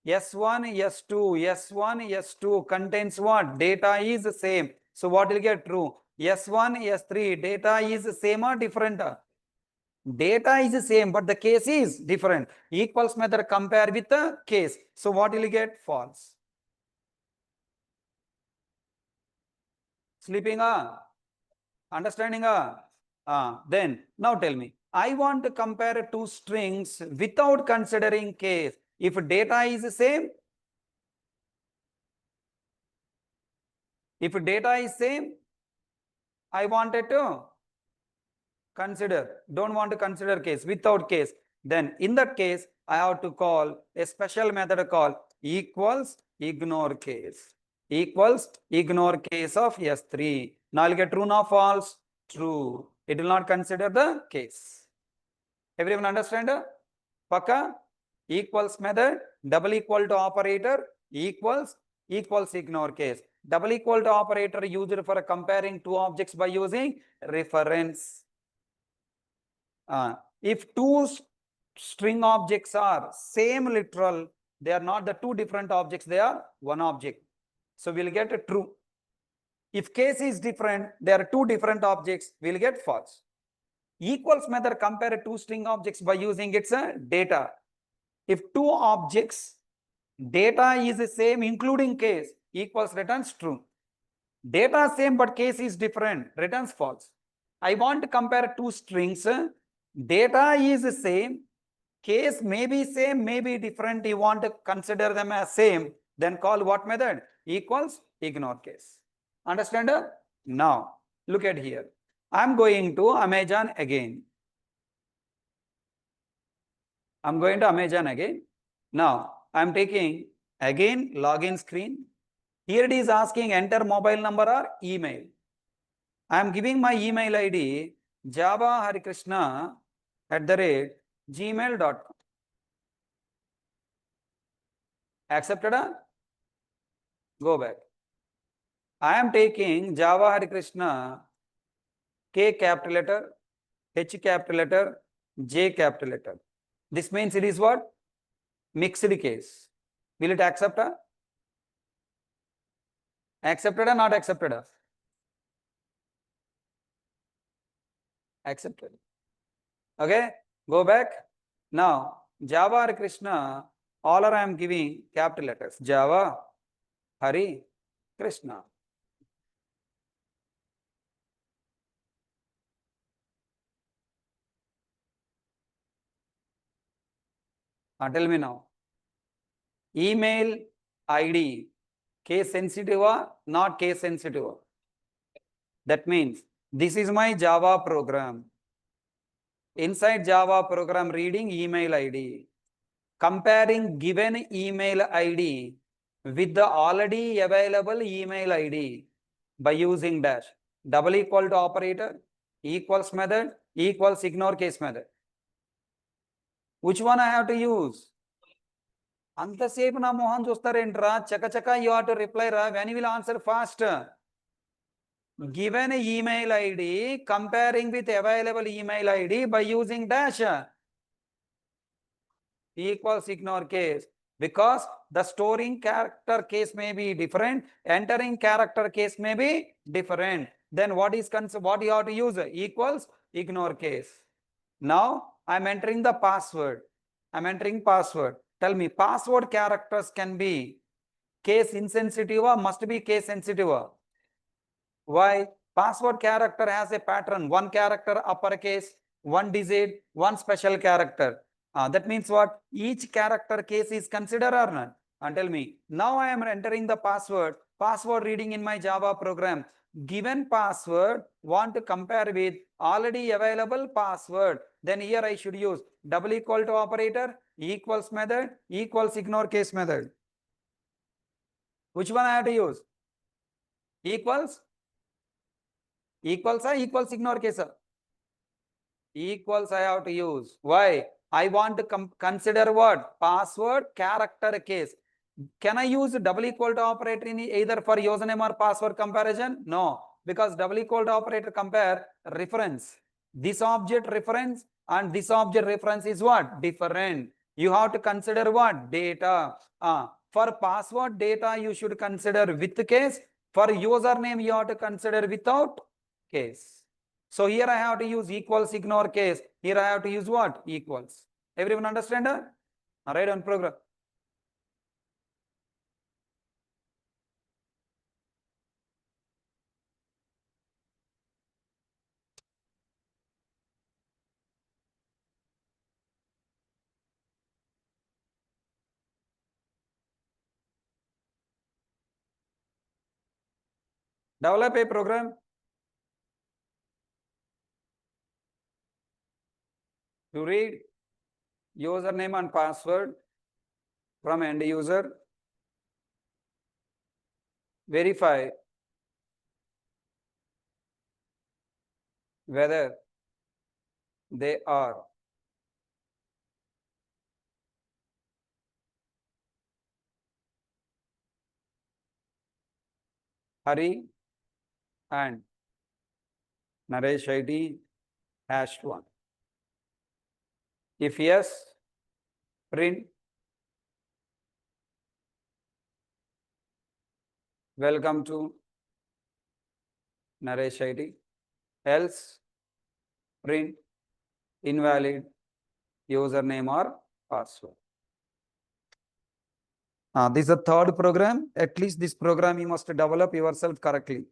Speaker 1: S1, S2, S1, S2 contains what? Data is the same. So what will get true? S1, S3, data is the same or different? Data is the same, but the case is different. Equals method compare with the case. So what will you get? False. Sleeping? Understanding? Then now tell me, I want to compare two strings without considering case. If data is the same, if data is same, I wanted to consider, don't want to consider case, without case. Then in that case, I have to call a special method called equals ignore case. Equals ignore case of S3. Now I'll get true or false? True. It will not consider the case. Everyone understand? Paka? Equals method, double equal to operator, equals ignore case. Double equal to operator used for comparing two objects by using reference. If two string objects are same literal, they are not the two different objects, they are one object. So we'll get a true. If case is different, there are two different objects, we'll get false. Equals method compare two string objects by using its data. If two objects data is the same including case, equals returns true. Data same but case is different, returns false. I want to compare two strings. Data is the same, case may be same, may be different. You want to consider them as same, then call what method? Equals ignore case. Understand? Now look at here. I'm going to Amazon again. I'm going to Amazon again. Now I'm taking again login screen. Here it is asking enter mobile number or email. I am giving my email ID javaharikrishna@gmail.com. Accepted? Go back. I am taking Java Hari Krishna, K capital letter, H capital letter, J capital letter. This means it is what? Mixed case. Will it accept? Accepted or not accepted? Accepted. Okay, go back. Now, Java Hari Krishna, all I am giving capital letters. Java Hari Krishna. Tell me now. Email ID, case sensitive or not case sensitive? That means this is my Java program. Inside Java program reading email ID. Comparing given email ID with the already available email ID by using dash. Double equal to operator, equals method, equals ignore case method. Which one I have to use? Antasepu na mohan chustarentra, chaka chaka you have to reply ra, when you will answer fast. Given email ID, comparing with available email ID by using dash. Equals ignore case, because the storing character case may be different, entering character case may be different. Then what is what you have to use? Equals ignore case. Now I'm entering the password. I'm entering password. Tell me, password characters can be case insensitive or must be case sensitive? Why? Password character has a pattern, one character uppercase, one digit, one special character. That means what? Each character case is considered or not? And tell me, now I am entering the password reading in my Java program. Given password, want to compare with already available password. Then here I should use double equal to operator, equals method, equals ignore case method. Which one I have to use? Equals? Equals or equals ignore case? Equals I have to use. Why? I want to consider what? Password character case. Can I use double equal to operator in either for username or password comparison? No. because double equal to operator compare reference. This object reference and this object reference is what? Different. You have to consider what? Data. For password data, you should consider with case. For username, you have to consider without case. So here I have to use equals, ignore case. Here I have to use what? Equals. Everyone understand? Write on program. Develop a program to read username and password from end user, verify whether they are Hari and Naresh ID #1. If yes, print welcome to Naresh ID, else print invalid username or password. This is the third program. At least this program you must develop yourself correctly.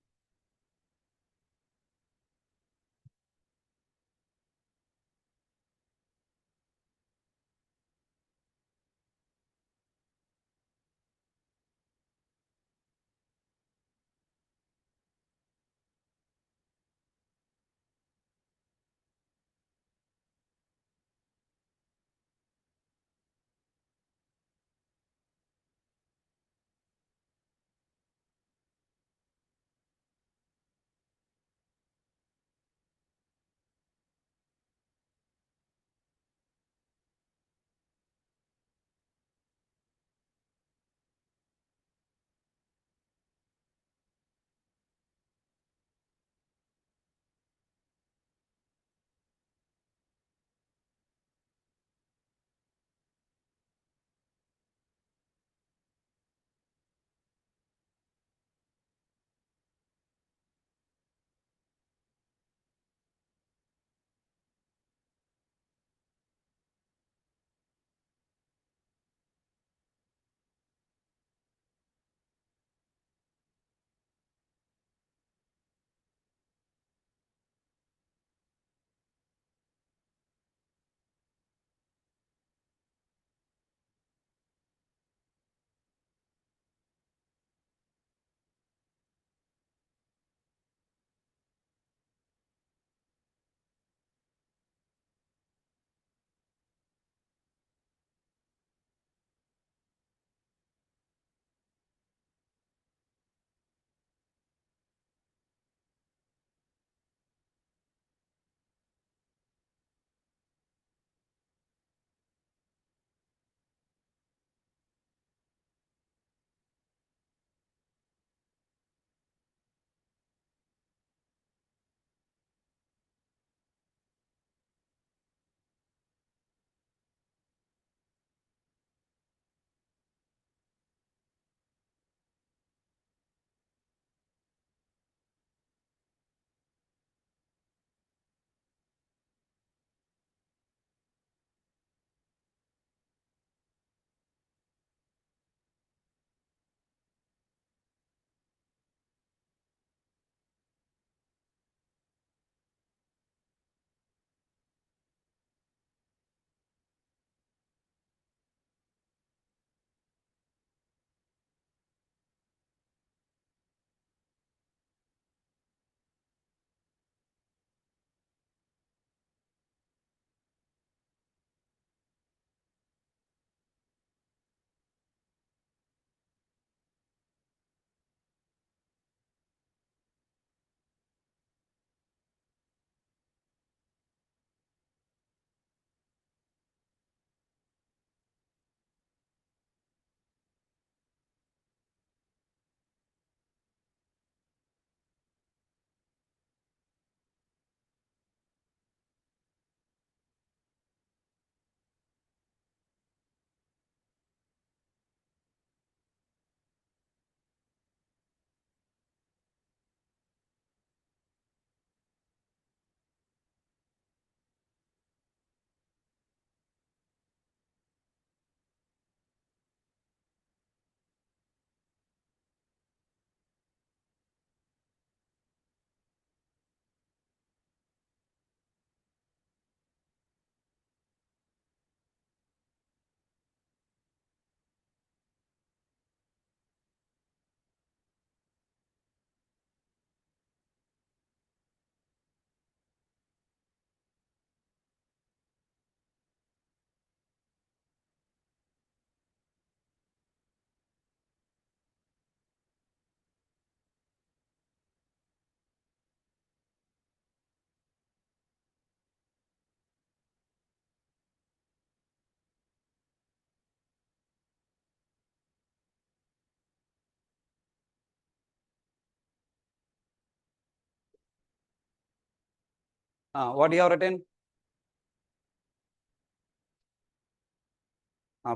Speaker 1: What you have written?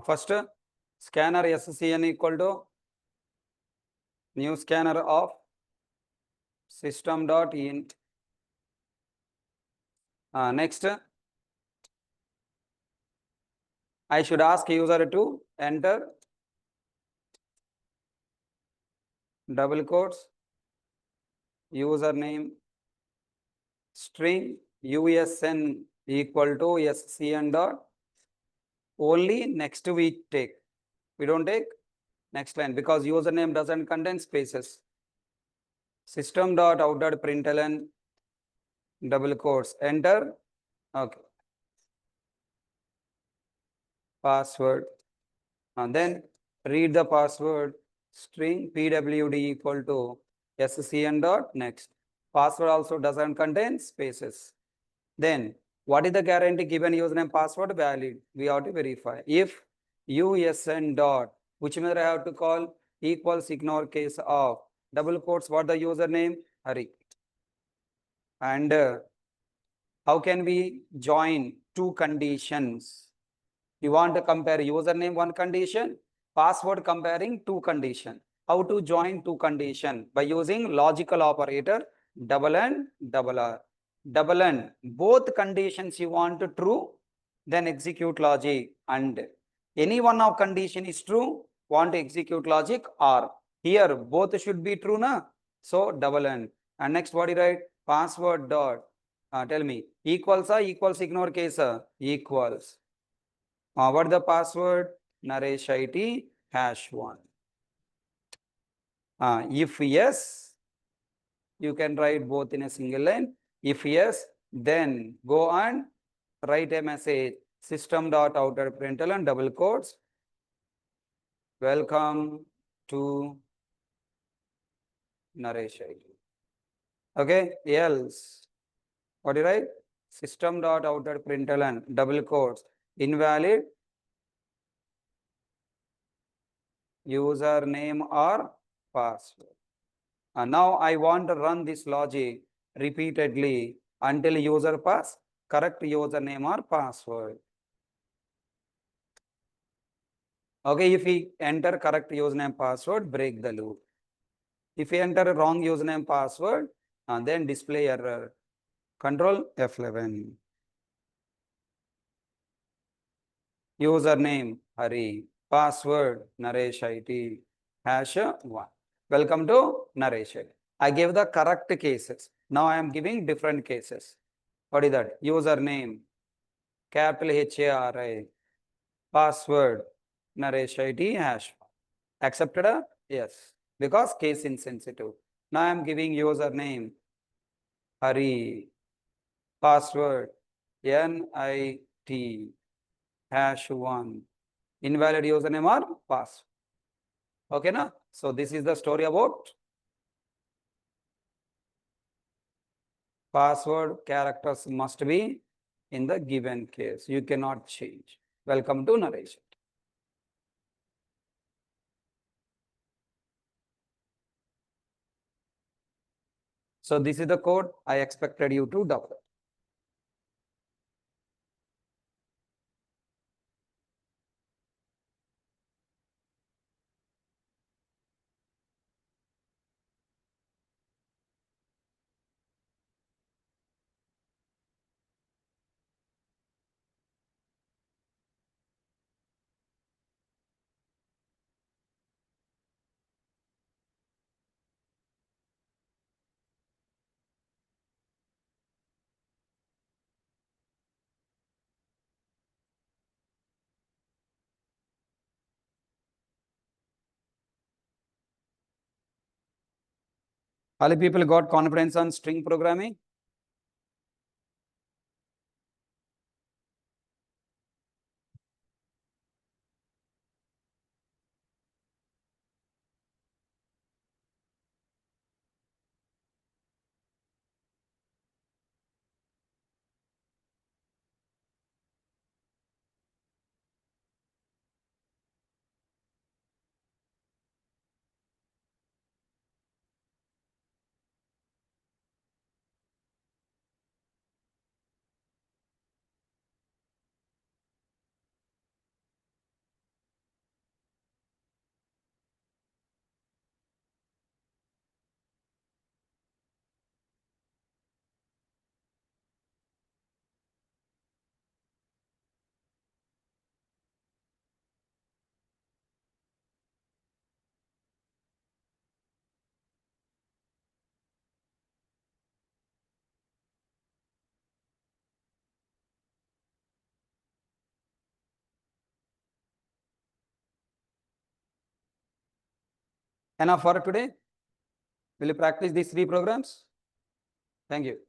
Speaker 1: First, scanner SCN equal to new scanner of system.in. Next, I should ask user to enter double quotes username string usn equal to scn dot. Only next we take. We don't take next line because username doesn't contain spaces. System dot out dot println double quotes enter. Okay. Password. And then read the password string pwd equal to scn dot next. Password also doesn't contain spaces. Then what is the guarantee given username password valid? We have to verify. If usn dot, which method I have to call, equals ignore case of double quotes, what the username? Hari. And how can we join two conditions? You want to compare username one condition, password comparing two condition. How to join two condition? By using logical operator double and double R. Double and both conditions you want to true, then execute logic, and any one of condition is true, want to execute logic or here both should be true na. So double and next what you write? Password dot tell me equals equals ignore case equals. What the password? Naresh IT #1. If yes, you can write both in a single line. If yes, then go and write a message system dot outer println double quotes. Welcome to Naresh IT. Okay, else what do you write? System dot outer println double quotes invalid username or password. And now I want to run this logic repeatedly until user pass correct username or password. Okay, if we enter correct username password, break the loop. If we enter wrong username password, then display error. Control F11. Username Hari. Password Naresh IT. #1. Welcome to Naresh IT. I gave the correct cases. Now I am giving different cases. What is that? Username, capital HARI, password, Naresh IT #. Accepted? Yes, because case insensitive. Now I am giving username, Hari, password, NIT #1, invalid username or password. Okay, na? So this is the story about password characters must be in the given case. You cannot change. Welcome to Naresh. So this is the code I expected you to develop. All people got confidence on string programming? Enough for today? Will you practice these 3 programs? Thank you.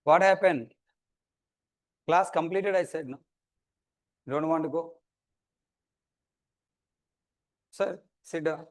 Speaker 1: What happened? Class completed, I said, no? Don't want to go? Sir, sit down.